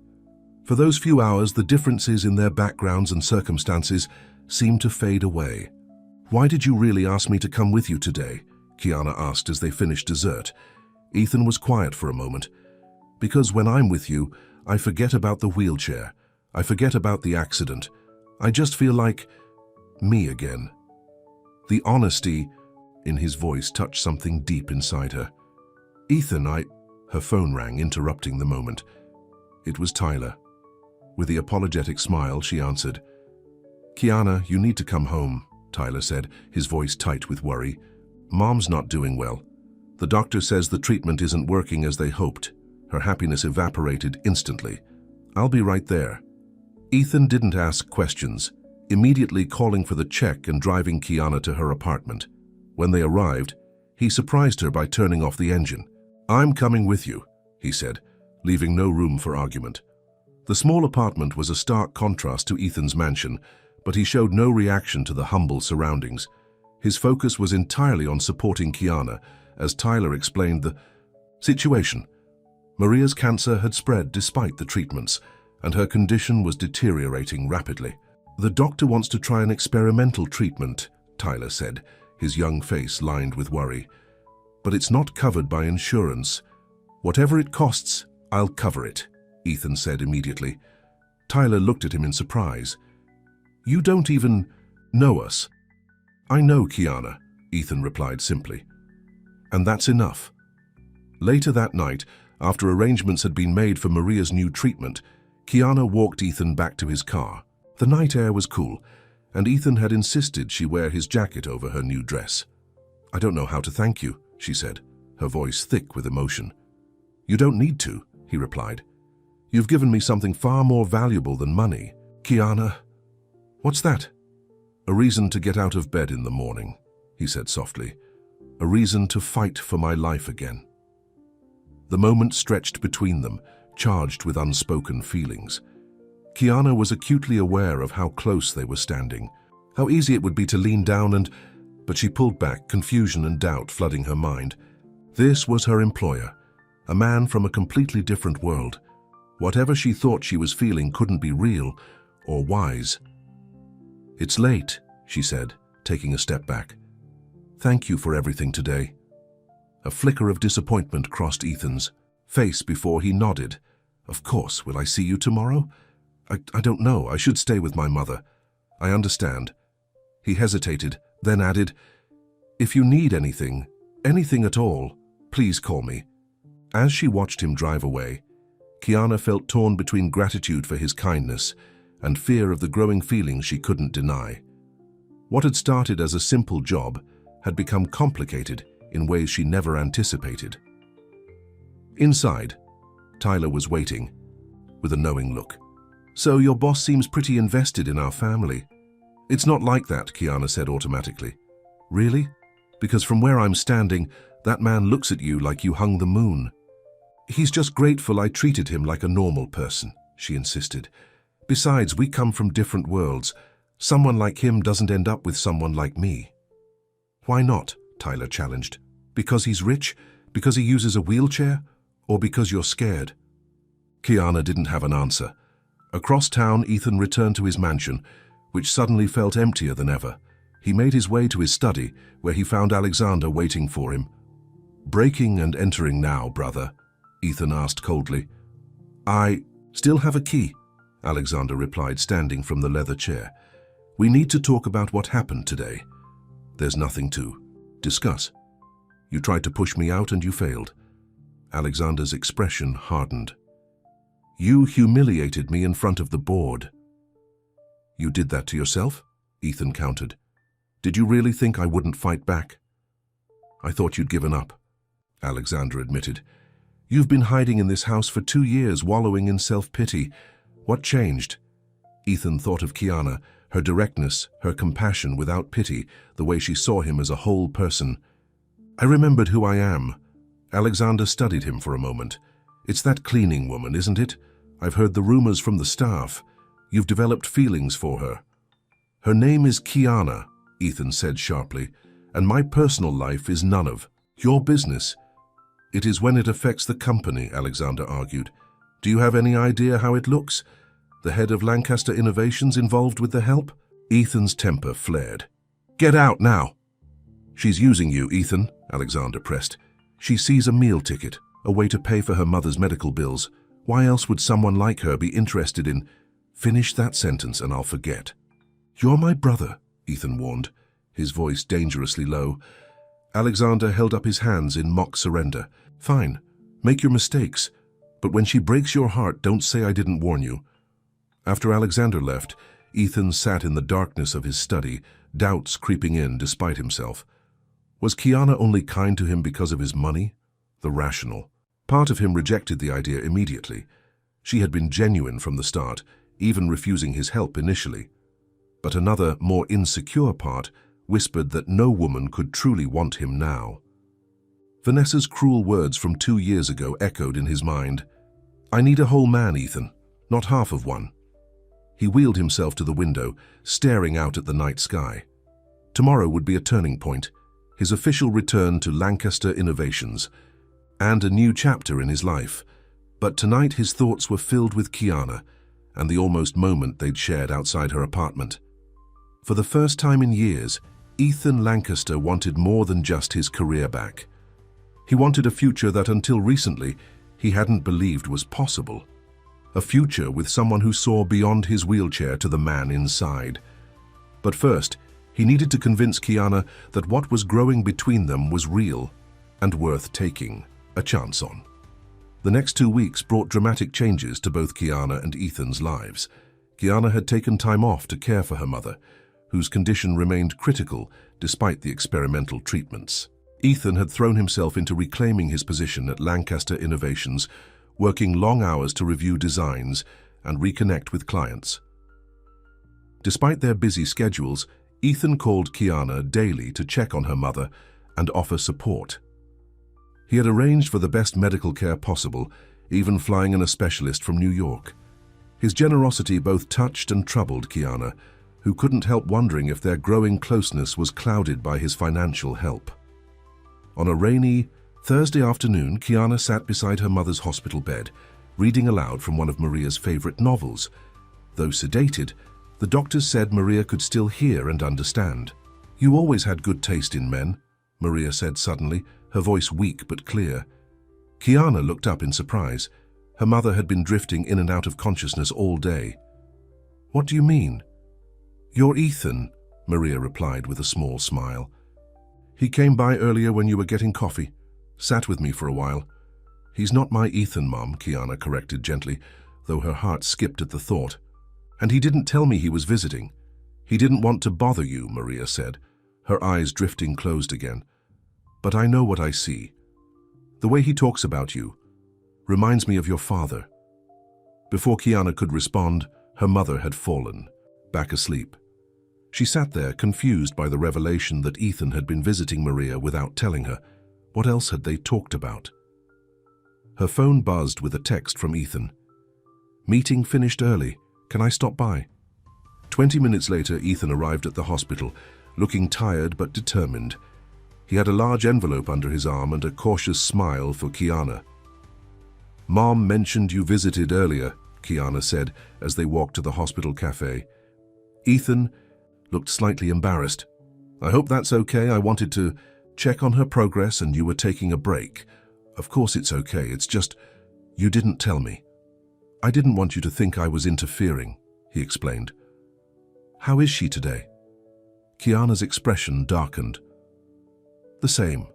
For those few hours, the differences in their backgrounds and circumstances seemed to fade away. Why did you really ask me to come with you today? Kiana asked as they finished dessert. Ethan was quiet for a moment. Because when I'm with you, I forget about the wheelchair. I forget about the accident. I just feel like me again. The honesty in his voice touched something deep inside her. Ethan, Her phone rang, interrupting the moment. It was Tyler. With the apologetic smile, she answered. Kiana, you need to come home, Tyler said, his voice tight with worry. Mom's not doing well. The doctor says the treatment isn't working as they hoped. Her happiness evaporated instantly. I'll be right there. Ethan didn't ask questions, immediately calling for the check and driving Kiana to her apartment. When they arrived, he surprised her by turning off the engine. I'm coming with you, he said, leaving no room for argument. The small apartment was a stark contrast to Ethan's mansion, but he showed no reaction to the humble surroundings. His focus was entirely on supporting Kiana, as Tyler explained the situation. Maria's cancer had spread despite the treatments, and her condition was deteriorating rapidly. The doctor wants to try an experimental treatment, Tyler said, his young face lined with worry. But it's not covered by insurance. Whatever it costs, I'll cover it, Ethan said immediately. Tyler looked at him in surprise. You don't even know us. I know, Kiana, Ethan replied simply. And that's enough. Later that night, after arrangements had been made for Maria's new treatment, Kiana walked Ethan back to his car. The night air was cool, and Ethan had insisted she wear his jacket over her new dress. I don't know how to thank you, she said, her voice thick with emotion. You don't need to, he replied. You've given me something far more valuable than money. Kiana, what's that? A reason to get out of bed in the morning, he said softly. A reason to fight for my life again. The moment stretched between them, charged with unspoken feelings. Kiana was acutely aware of how close they were standing, how easy it would be to lean down but she pulled back, confusion and doubt flooding her mind. This was her employer, a man from a completely different world. Whatever she thought she was feeling couldn't be real or wise. "It's late," she said, taking a step back. "Thank you for everything today." A flicker of disappointment crossed Ethan's face before he nodded. "Of course. Will I see you tomorrow?" I don't know. I should stay with my mother." "I understand." He hesitated, then added, "If you need anything at all, please call me." As she watched him drive away, Kiana felt torn between gratitude for his kindness and fear of the growing feelings she couldn't deny. What had started as a simple job had become complicated in ways she never anticipated. Inside, Tyler was waiting, with a knowing look. "So your boss seems pretty invested in our family." "It's not like that," Kiana said automatically. "Really? Because from where I'm standing, that man looks at you like you hung the moon." "He's just grateful I treated him like a normal person," she insisted. "Besides, we come from different worlds. Someone like him doesn't end up with someone like me." "Why not?" Tyler challenged. "Because he's rich? Because he uses a wheelchair? Or because you're scared?" Kiana didn't have an answer. Across town, Ethan returned to his mansion, which suddenly felt emptier than ever. He made his way to his study, where he found Alexander waiting for him. "Breaking and entering now, brother?" Ethan asked coldly. "I still have a key," Alexander replied, standing from the leather chair. "We need to talk about what happened today." "There's nothing to discuss. You tried to push me out and you failed." Alexander's expression hardened. "You humiliated me in front of the board." "You did that to yourself?" Ethan countered. "Did you really think I wouldn't fight back?" "I thought you'd given up," Alexander admitted. "You've been hiding in this house for 2 years, wallowing in self-pity. What changed?" Ethan thought of Kiana, her directness, her compassion without pity, the way she saw him as a whole person. "I remembered who I am." Alexander studied him for a moment. "It's that cleaning woman, isn't it? I've heard the rumors from the staff. You've developed feelings for her." "Her name is Kiana," Ethan said sharply, "and my personal life is none of your business." "It is when it affects the company," Alexander argued. "Do you have any idea how it looks? The head of Lancaster Innovations involved with the help?" Ethan's temper flared. "Get out now!" "She's using you, Ethan," Alexander pressed. "She sees a meal ticket, a way to pay for her mother's medical bills. Why else would someone like her be interested in—" "Finish that sentence and I'll forget." "You're my brother," Ethan warned, his voice dangerously low. Alexander held up his hands in mock surrender. "Fine, make your mistakes, but when she breaks your heart, don't say I didn't warn you." After Alexander left, Ethan sat in the darkness of his study, doubts creeping in despite himself. Was Kiana only kind to him because of his money? The rational part of him rejected the idea immediately. She had been genuine from the start, even refusing his help initially. But another, more insecure part whispered that no woman could truly want him now. Vanessa's cruel words from 2 years ago echoed in his mind. "I need a whole man, Ethan, not half of one." He wheeled himself to the window, staring out at the night sky. Tomorrow would be a turning point, his official return to Lancaster Innovations, and a new chapter in his life. But tonight his thoughts were filled with Kiana and the almost moment they'd shared outside her apartment. For the first time in years, Ethan Lancaster wanted more than just his career back. He wanted a future that until recently he hadn't believed was possible. A future with someone who saw beyond his wheelchair to the man inside. But first, he needed to convince Kiana that what was growing between them was real and worth taking a chance on. The next 2 weeks brought dramatic changes to both Kiana and Ethan's lives. Kiana had taken time off to care for her mother, whose condition remained critical despite the experimental treatments. Ethan had thrown himself into reclaiming his position at Lancaster Innovations, working long hours to review designs and reconnect with clients. Despite their busy schedules, Ethan called Kiana daily to check on her mother and offer support. He had arranged for the best medical care possible, even flying in a specialist from New York. His generosity both touched and troubled Kiana, who couldn't help wondering if their growing closeness was clouded by his financial help. On a rainy Thursday afternoon, Kiana sat beside her mother's hospital bed, reading aloud from one of Maria's favorite novels. Though sedated, the doctors said Maria could still hear and understand. "You always had good taste in men," Maria said suddenly, her voice weak but clear. Kiana looked up in surprise. Her mother had been drifting in and out of consciousness all day. "What do you mean?" "You're Ethan," Maria replied with a small smile. "He came by earlier when you were getting coffee. Sat with me for a while." "He's not my Ethan, Mom," Kiana corrected gently, though her heart skipped at the thought. "And he didn't tell me he was visiting." "He didn't want to bother you," Maria said, her eyes drifting closed again. "But I know what I see. The way he talks about you reminds me of your father." Before Kiana could respond, her mother had fallen, back asleep. She sat there, confused by the revelation that Ethan had been visiting Maria without telling her. What else had they talked about? Her phone buzzed with a text from Ethan. "Meeting finished early. Can I stop by?" 20 minutes later, Ethan arrived at the hospital, looking tired but determined. He had a large envelope under his arm and a cautious smile for Kiana. "Mom mentioned you visited earlier," Kiana said as they walked to the hospital cafe. Ethan looked slightly embarrassed. "I hope that's okay. I wanted to check on her progress and you were taking a break." "Of course it's okay. It's just, you didn't tell me." "I didn't want you to think I was interfering," he explained. "How is she today?" Kiana's expression darkened. "The same.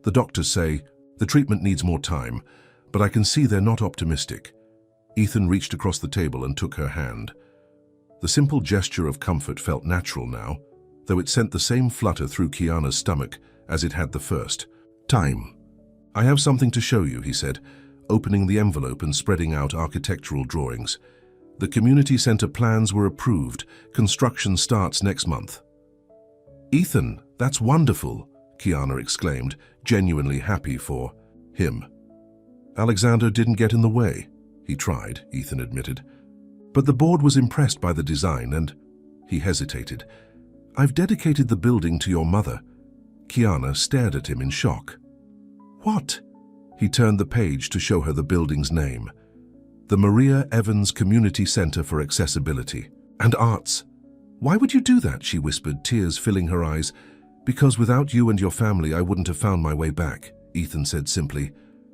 The doctors say the treatment needs more time, but I can see they're not optimistic." Ethan reached across the table and took her hand. The simple gesture of comfort felt natural now, though it sent the same flutter through Kiana's stomach as it had the first time. "I have something to show you," he said, opening the envelope and spreading out architectural drawings. "The community center plans were approved. Construction starts next month." "Ethan, that's wonderful," Kiana exclaimed, genuinely happy for him. "Alexander didn't get in the way." "He tried," Ethan admitted. "But the board was impressed by the design and—" He hesitated. "I've dedicated the building to your mother." Kiana stared at him in shock. "What?" He turned the page to show her the building's name. "The Maria Evans Community Center for Accessibility and Arts." "Why would you do that?" she whispered, tears filling her eyes. "Because without you and your family, I wouldn't have found my way back," Ethan said simply.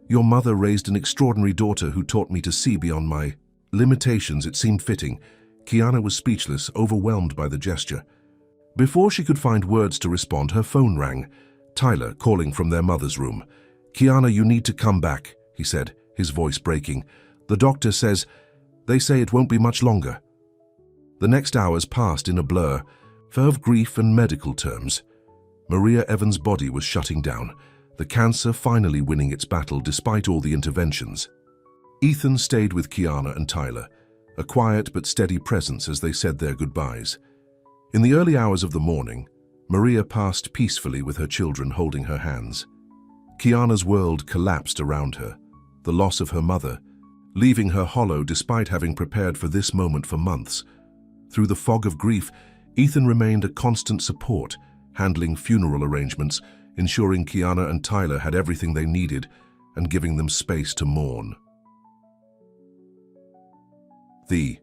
"Your mother raised an extraordinary daughter who taught me to see beyond my limitations." It seemed fitting. Kiana was speechless, overwhelmed by the gesture. Before she could find words to respond, her phone rang. Tyler calling from their mother's room. "Kiana, you need to come back," he said, his voice breaking. "The doctor says, they say it won't be much longer." The next hours passed in a blur, full of grief and medical terms. Maria Evans' body was shutting down, the cancer finally winning its battle despite all the interventions. Ethan stayed with Kiana and Tyler, a quiet but steady presence as they said their goodbyes. In the early hours of the morning, Maria passed peacefully with her children holding her hands. Kiana's world collapsed around her, the loss of her mother, leaving her hollow despite having prepared for this moment for months. Through the fog of grief, Ethan remained a constant support, handling funeral arrangements, ensuring Kiana and Tyler had everything they needed, and giving them space to mourn. The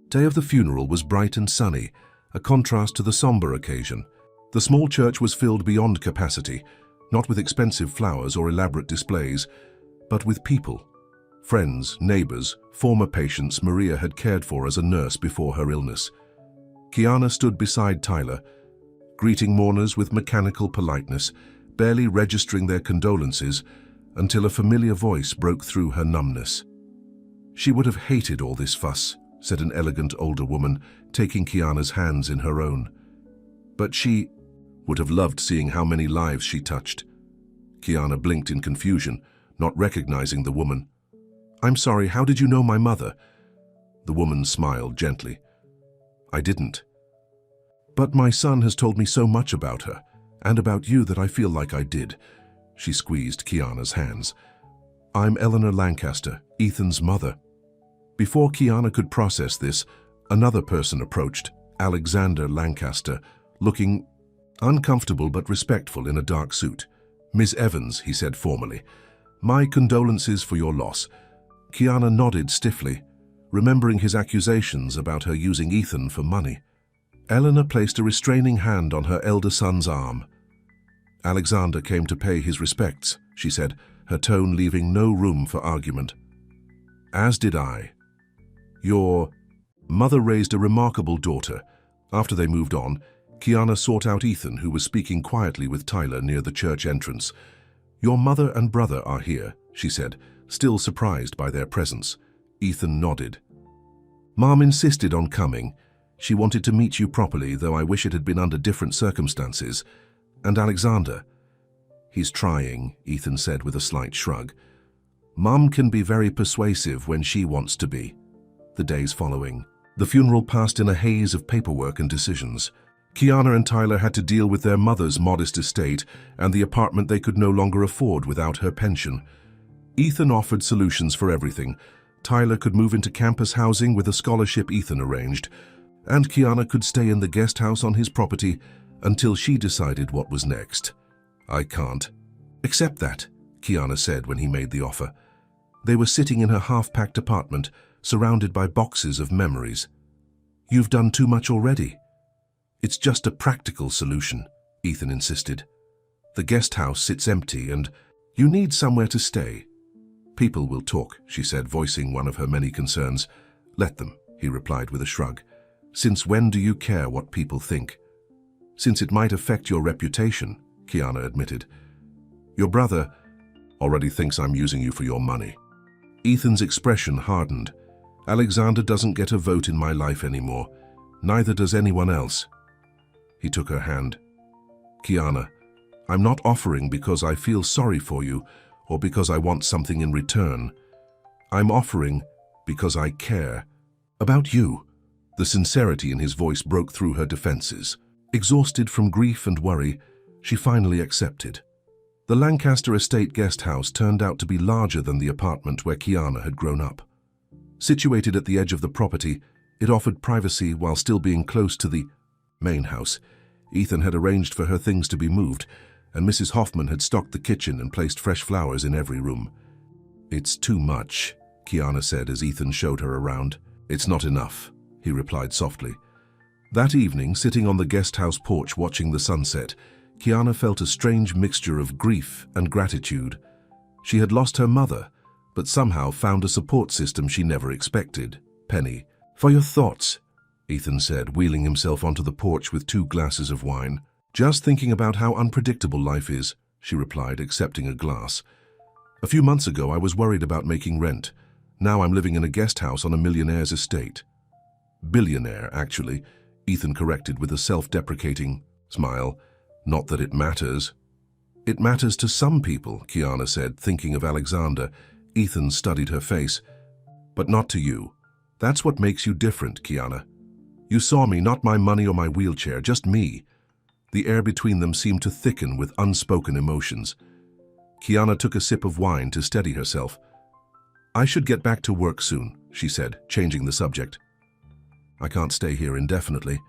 day of the funeral was bright and sunny, a contrast to the somber occasion. The small church was filled beyond capacity, not with expensive flowers or elaborate displays, but with people. Friends, neighbors, former patients Maria had cared for as a nurse before her illness. Kiana stood beside Tyler, greeting mourners with mechanical politeness, barely registering their condolences until a familiar voice broke through her numbness. "She would have hated all this fuss," said an elegant older woman, taking Kiana's hands in her own. "But she would have loved seeing how many lives she touched." Kiana blinked in confusion, not recognizing the woman. "I'm sorry, how did you know my mother?" The woman smiled gently. "I didn't. But my son has told me so much about her, and about you, that I feel like I did." She squeezed Kiana's hands. "I'm Eleanor Lancaster, Ethan's mother." Before Kiana could process this, another person approached, Alexander Lancaster, looking uncomfortable but respectful in a dark suit. "Miss Evans," he said formally, "my condolences for your loss." Kiana nodded stiffly, remembering his accusations about her using Ethan for money. Eleanor placed a restraining hand on her elder son's arm. "Alexander came to pay his respects," she said, her tone leaving no room for argument. "As did I. Your mother raised a remarkable daughter." After they moved on, Kiana sought out Ethan, who was speaking quietly with Tyler near the church entrance. "Your mother and brother are here," she said, still surprised by their presence. Ethan nodded. "Mom insisted on coming. She wanted to meet you properly, though I wish it had been under different circumstances. And Alexander." "He's trying," Ethan said with a slight shrug. "Mom can be very persuasive when she wants to be." The days following, the funeral passed in a haze of paperwork and decisions. Kiana and Tyler had to deal with their mother's modest estate and the apartment they could no longer afford without her pension. Ethan offered solutions for everything. Tyler could move into campus housing with a scholarship Ethan arranged, and Kiana could stay in the guest house on his property until she decided what was next. "I can't accept that," Kiana said when he made the offer. They were sitting in her half-packed apartment, surrounded by boxes of memories. "You've done too much already." "It's just a practical solution," Ethan insisted. "The guest house sits empty and you need somewhere to stay." "People will talk," she said, voicing one of her many concerns. "Let them," he replied with a shrug. "Since when do you care what people think?" "Since it might affect your reputation," Kiana admitted. "Your brother already thinks I'm using you for your money." Ethan's expression hardened. "Alexander doesn't get a vote in my life anymore. Neither does anyone else." He took her hand. "Kiana, I'm not offering because I feel sorry for you or because I want something in return. I'm offering because I care about you." The sincerity in his voice broke through her defenses. Exhausted from grief and worry, she finally accepted. The Lancaster Estate guest house turned out to be larger than the apartment where Kiana had grown up. Situated at the edge of the property, it offered privacy while still being close to the main house. Ethan had arranged for her things to be moved, and Mrs. Hoffman had stocked the kitchen and placed fresh flowers in every room. "It's too much," Kiana said as Ethan showed her around. "It's not enough," he replied softly. That evening, sitting on the guest house porch watching the sunset, Kiana felt a strange mixture of grief and gratitude. She had lost her mother, but somehow found a support system she never expected. "Penny, for your thoughts," Ethan said, wheeling himself onto the porch with 2 glasses of wine. "Just thinking about how unpredictable life is," she replied, accepting a glass. "A few months ago, I was worried about making rent. Now I'm living in a guest house on a millionaire's estate." "Billionaire, actually," Ethan corrected with a self-deprecating smile. "Not that it matters." "It matters to some people," Kiana said, thinking of Alexander. Ethan studied her face. "But not to you. That's what makes you different, Kiana. You saw me, not my money or my wheelchair, just me." The air between them seemed to thicken with unspoken emotions. Kiana took a sip of wine to steady herself. "I should get back to work soon," she said, changing the subject. "I can't stay here indefinitely."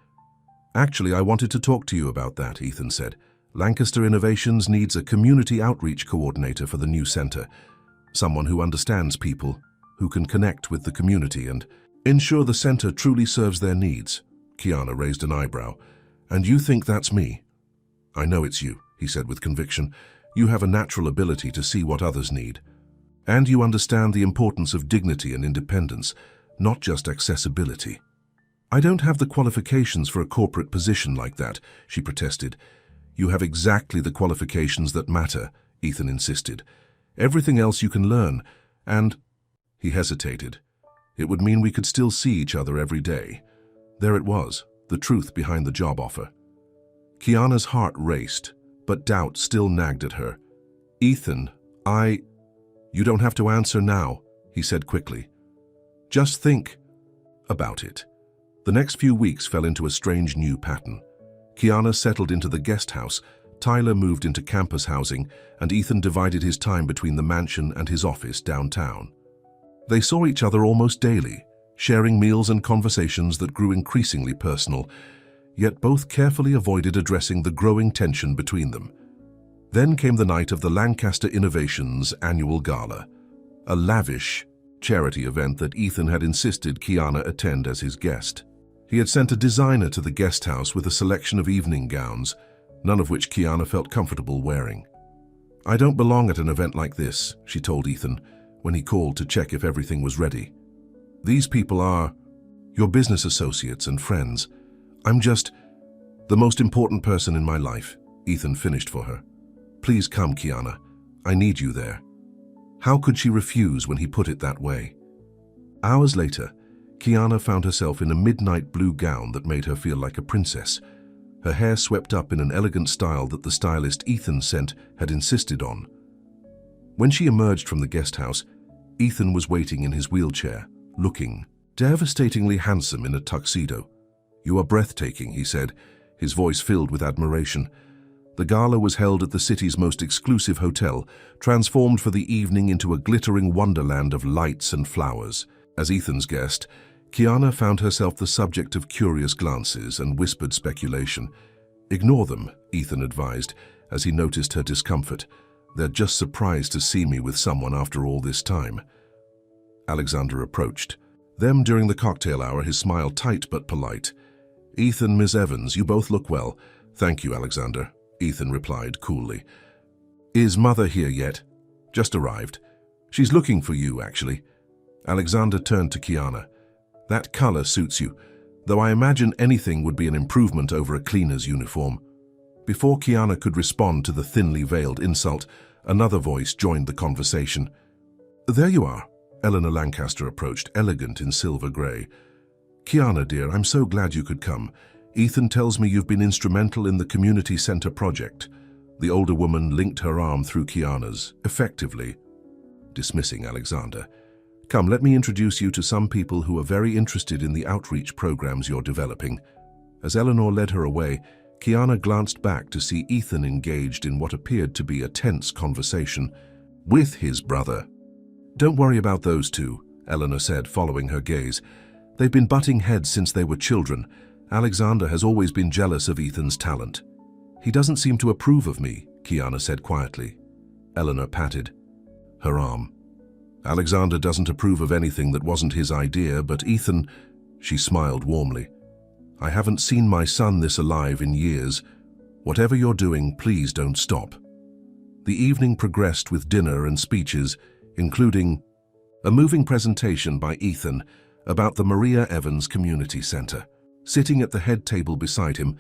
"Actually, I wanted to talk to you about that," Ethan said. "Lancaster Innovations needs a community outreach coordinator for the new center. Someone who understands people, who can connect with the community and ensure the center truly serves their needs." Kiana raised an eyebrow. "And you think that's me?" "I know it's you," he said with conviction. "You have a natural ability to see what others need. And you understand the importance of dignity and independence, not just accessibility." "I don't have the qualifications for a corporate position like that," she protested. "You have exactly the qualifications that matter," Ethan insisted. "Everything else you can learn, and—" He hesitated. "It would mean we could still see each other every day." There it was, the truth behind the job offer. Kiana's heart raced, but doubt still nagged at her. "Ethan, You don't have to answer now," he said quickly. "Just think about it." The next few weeks fell into a strange new pattern. Kiana settled into the guest house, Tyler moved into campus housing, and Ethan divided his time between the mansion and his office downtown. They saw each other almost daily, sharing meals and conversations that grew increasingly personal, yet both carefully avoided addressing the growing tension between them. Then came the night of the Lancaster Innovations annual gala, a lavish charity event that Ethan had insisted Kiana attend as his guest. He had sent a designer to the guest house with a selection of evening gowns, none of which Kiana felt comfortable wearing. "I don't belong at an event like this," she told Ethan when he called to check if everything was ready. "These people are your business associates and friends. I'm just the most important person in my life," Ethan finished for her. "Please come, Kiana. I need you there." How could she refuse when he put it that way? Hours later, Kiana found herself in a midnight blue gown that made her feel like a princess, her hair swept up in an elegant style that the stylist Ethan sent had insisted on. When she emerged from the guest house, Ethan was waiting in his wheelchair, looking devastatingly handsome in a tuxedo. "You are breathtaking," he said, his voice filled with admiration. The gala was held at the city's most exclusive hotel, transformed for the evening into a glittering wonderland of lights and flowers. As Ethan's guest, Kiana found herself the subject of curious glances and whispered speculation. "Ignore them," Ethan advised, as he noticed her discomfort. "They're just surprised to see me with someone after all this time." Alexander approached. Them during the cocktail hour, his smile tight but polite. "Ethan, Miss Evans, you both look well." "Thank you, Alexander," Ethan replied coolly. "Is Mother here yet?" "Just arrived. She's looking for you, actually." Alexander turned to Kiana. "That color suits you, though I imagine anything would be an improvement over a cleaner's uniform." Before Kiana could respond to the thinly veiled insult, another voice joined the conversation. "There you are." Eleanor Lancaster approached, elegant in silver gray. "Kiana, dear, I'm so glad you could come. Ethan tells me you've been instrumental in the community center project." The older woman linked her arm through Kiana's, effectively dismissing Alexander. "Come, let me introduce you to some people who are very interested in the outreach programs you're developing." As Eleanor led her away, Kiana glanced back to see Ethan engaged in what appeared to be a tense conversation with his brother. "Don't worry about those two," Eleanor said, following her gaze. "They've been butting heads since they were children. Alexander has always been jealous of Ethan's talent." "He doesn't seem to approve of me," Kiana said quietly. Eleanor patted her arm. "Alexander doesn't approve of anything that wasn't his idea, but Ethan..." She smiled warmly. "I haven't seen my son this alive in years. Whatever you're doing, please don't stop." The evening progressed with dinner and speeches, including a moving presentation by Ethan about the Maria Evans Community Center. Sitting at the head table beside him,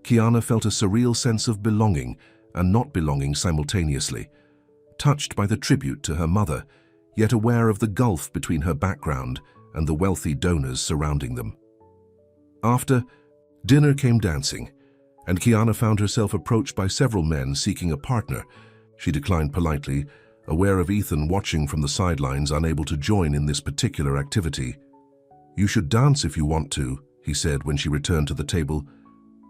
Kiana felt a surreal sense of belonging and not belonging simultaneously, touched by the tribute to her mother, yet aware of the gulf between her background and the wealthy donors surrounding them. After dinner came dancing, and Kiana found herself approached by several men seeking a partner. She declined politely, aware of Ethan watching from the sidelines, unable to join in this particular activity. "You should dance if you want to," he said when she returned to the table.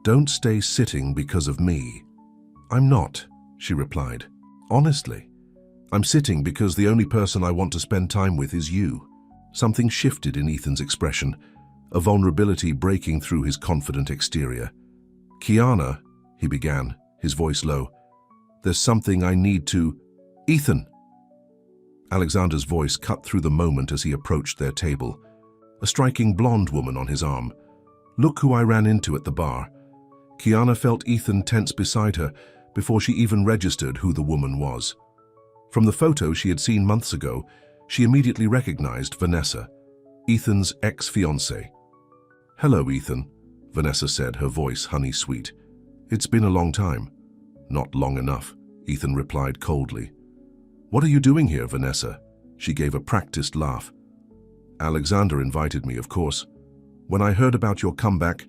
"Don't stay sitting because of me." "I'm not," she replied. "Honestly, I'm sitting because the only person I want to spend time with is you." Something shifted in Ethan's expression, a vulnerability breaking through his confident exterior. "Kiana," he began, his voice low, "there's something I need to..." "Ethan!" Alexander's voice cut through the moment as he approached their table, a striking blonde woman on his arm. "Look who I ran into at the bar." Kiana felt Ethan tense beside her before she even registered who the woman was. From the photo she had seen months ago, she immediately recognized Vanessa, Ethan's ex-fiancée. "Hello, Ethan," Vanessa said, her voice honey-sweet. "It's been a long time." "Not long enough," Ethan replied coldly. "What are you doing here, Vanessa?" She gave a practiced laugh. "Alexander invited me, of course. When I heard about your comeback,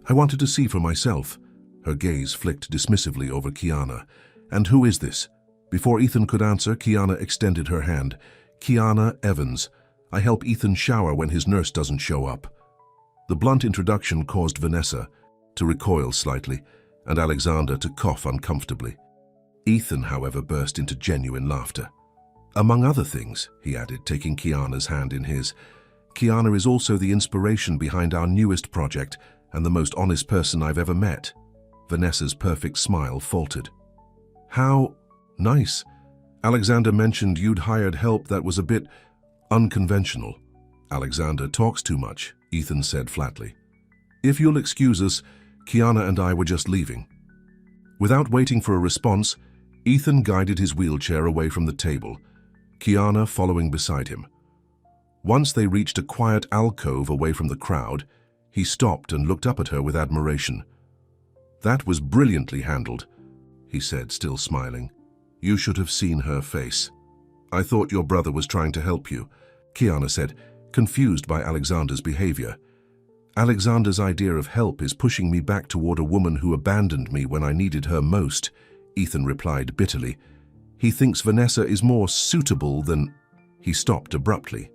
I wanted to see for myself." Her gaze flicked dismissively over Kiana. "And who is this?" Before Ethan could answer, Kiana extended her hand. "Kiana Evans. I help Ethan shower when his nurse doesn't show up." The blunt introduction caused Vanessa to recoil slightly and Alexander to cough uncomfortably. Ethan, however, burst into genuine laughter. Among other things, he added, taking Kiana's hand in his. Kiana is also the inspiration behind our newest project and the most honest person I've ever met. Vanessa's perfect smile faltered. How nice. Alexander mentioned you'd hired help that was a bit unconventional. Alexander talks too much, Ethan said flatly. If you'll excuse us, Kiana and I were just leaving. Without waiting for a response, Ethan guided his wheelchair away from the table, Kiana following beside him. Once they reached a quiet alcove away from the crowd, he stopped and looked up at her with admiration. That was brilliantly handled, he said, still smiling. You should have seen her face. I thought your brother was trying to help you, Kiana said, confused by Alexander's behavior. Alexander's idea of help is pushing me back toward a woman who abandoned me when I needed her most, Ethan replied bitterly. He thinks Vanessa is more suitable than... He stopped abruptly.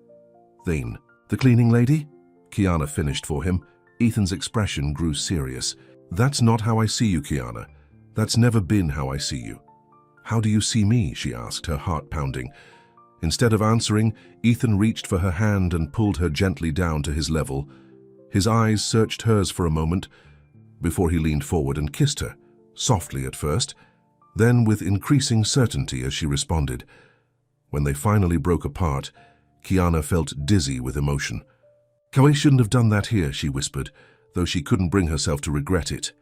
Then, the cleaning lady? Kiana finished for him. Ethan's expression grew serious. That's not how I see you, Kiana. That's never been how I see you. How do you see me? She asked, her heart pounding. Instead of answering, Ethan reached for her hand and pulled her gently down to his level. His eyes searched hers for a moment before he leaned forward and kissed her, softly at first, then with increasing certainty as she responded. When they finally broke apart, Kiana felt dizzy with emotion. I shouldn't have done that here, she whispered, though she couldn't bring herself to regret it.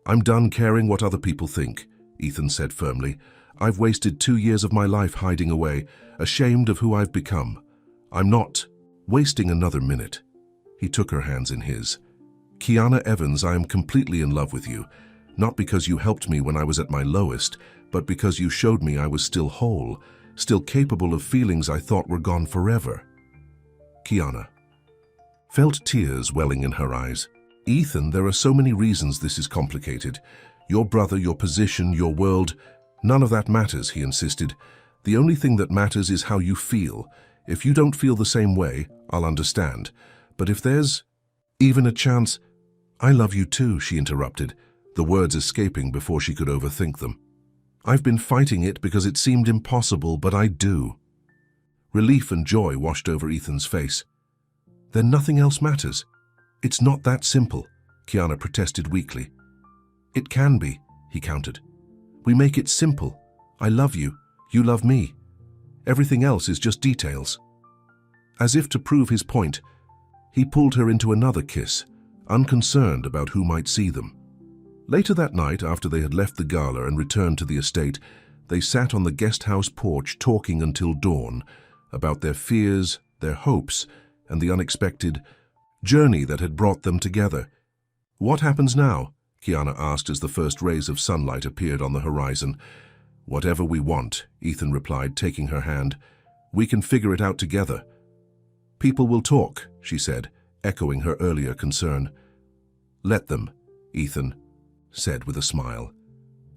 I'm done caring what other people think, Ethan said firmly. I've wasted 2 years of my life hiding away, ashamed of who I've become. I'm not wasting another minute. He took her hands in his. Kiana Evans, I am completely in love with you, not because you helped me when I was at my lowest, but because you showed me I was still whole, still capable of feelings I thought were gone forever. Kiana felt tears welling in her eyes. Ethan, there are so many reasons this is complicated. Your brother, your position, your world, none of that matters, he insisted. The only thing that matters is how you feel. If you don't feel the same way, I'll understand. But if there's even a chance... I love you too, she interrupted, the words escaping before she could overthink them. I've been fighting it because it seemed impossible, but I do. Relief and joy washed over Ethan's face. Then nothing else matters. It's not that simple, Kiana protested weakly. It can be, he countered. We make it simple. I love you. You love me. Everything else is just details. As if to prove his point, he pulled her into another kiss, unconcerned about who might see them. Later that night, after they had left the gala and returned to the estate, they sat on the guest house porch talking until dawn about their fears, their hopes, and the unexpected journey that had brought them together. What happens now? Kiana asked as the first rays of sunlight appeared on the horizon. Whatever we want, Ethan replied, taking her hand. We can figure it out together. People will talk, she said, echoing her earlier concern. Let them, Ethan said with a smile.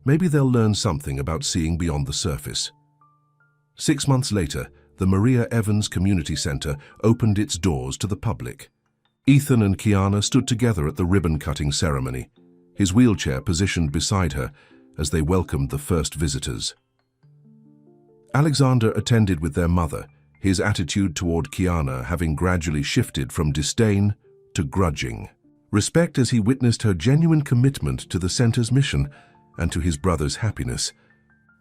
Maybe they'll learn something about seeing beyond the surface. 6 months later, the Maria Evans Community Center opened its doors to the public. Ethan and Kiana stood together at the ribbon-cutting ceremony, his wheelchair positioned beside her as they welcomed the first visitors. Alexander attended with their mother, his attitude toward Kiana having gradually shifted from disdain to grudging respect as he witnessed her genuine commitment to the center's mission and to his brother's happiness.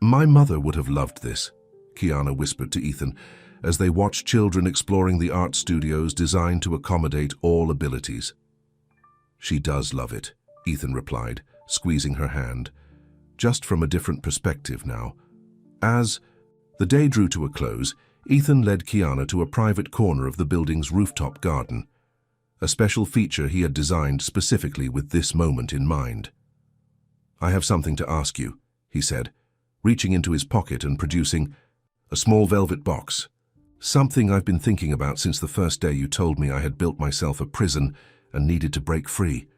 My mother would have loved this, Kiana whispered to Ethan, as they watched children exploring the art studios designed to accommodate all abilities. She does love it, Ethan replied, squeezing her hand, just from a different perspective now. As the day drew to a close, Ethan led Kiana to a private corner of the building's rooftop garden, a special feature he had designed specifically with this moment in mind. I have something to ask you, he said, reaching into his pocket and producing a small velvet box. Something I've been thinking about since the first day you told me I had built myself a prison and needed to break free.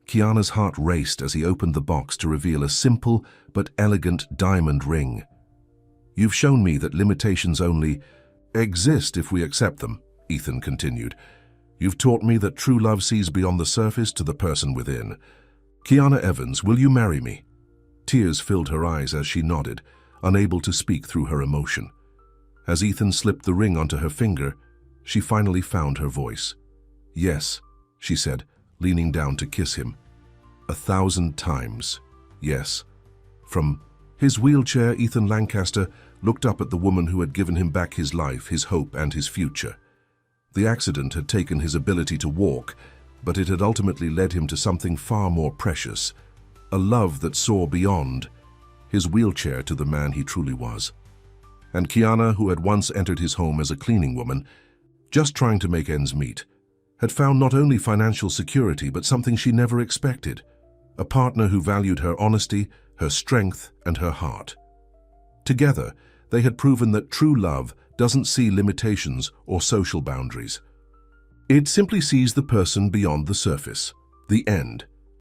Kiana's heart raced as he opened the box to reveal a simple but elegant diamond ring. You've shown me that limitations only exist if we accept them, Ethan continued. You've taught me that true love sees beyond the surface to the person within. Kiana Evans, will you marry me? Tears filled her eyes as she nodded, unable to speak through her emotion. As Ethan slipped the ring onto her finger, she finally found her voice. "Yes," she said, leaning down to kiss him. 1,000 times, yes. From his wheelchair, Ethan Lancaster looked up at the woman who had given him back his life, his hope, and his future. The accident had taken his ability to walk, but it had ultimately led him to something far more precious, a love that saw beyond his wheelchair to the man he truly was. And Kiana, who had once entered his home as a cleaning woman, just trying to make ends meet, had found not only financial security but something she never expected, a partner who valued her honesty, her strength, and her heart. Together, they had proven that true love doesn't see limitations or social boundaries. It simply sees the person beyond the surface, the end.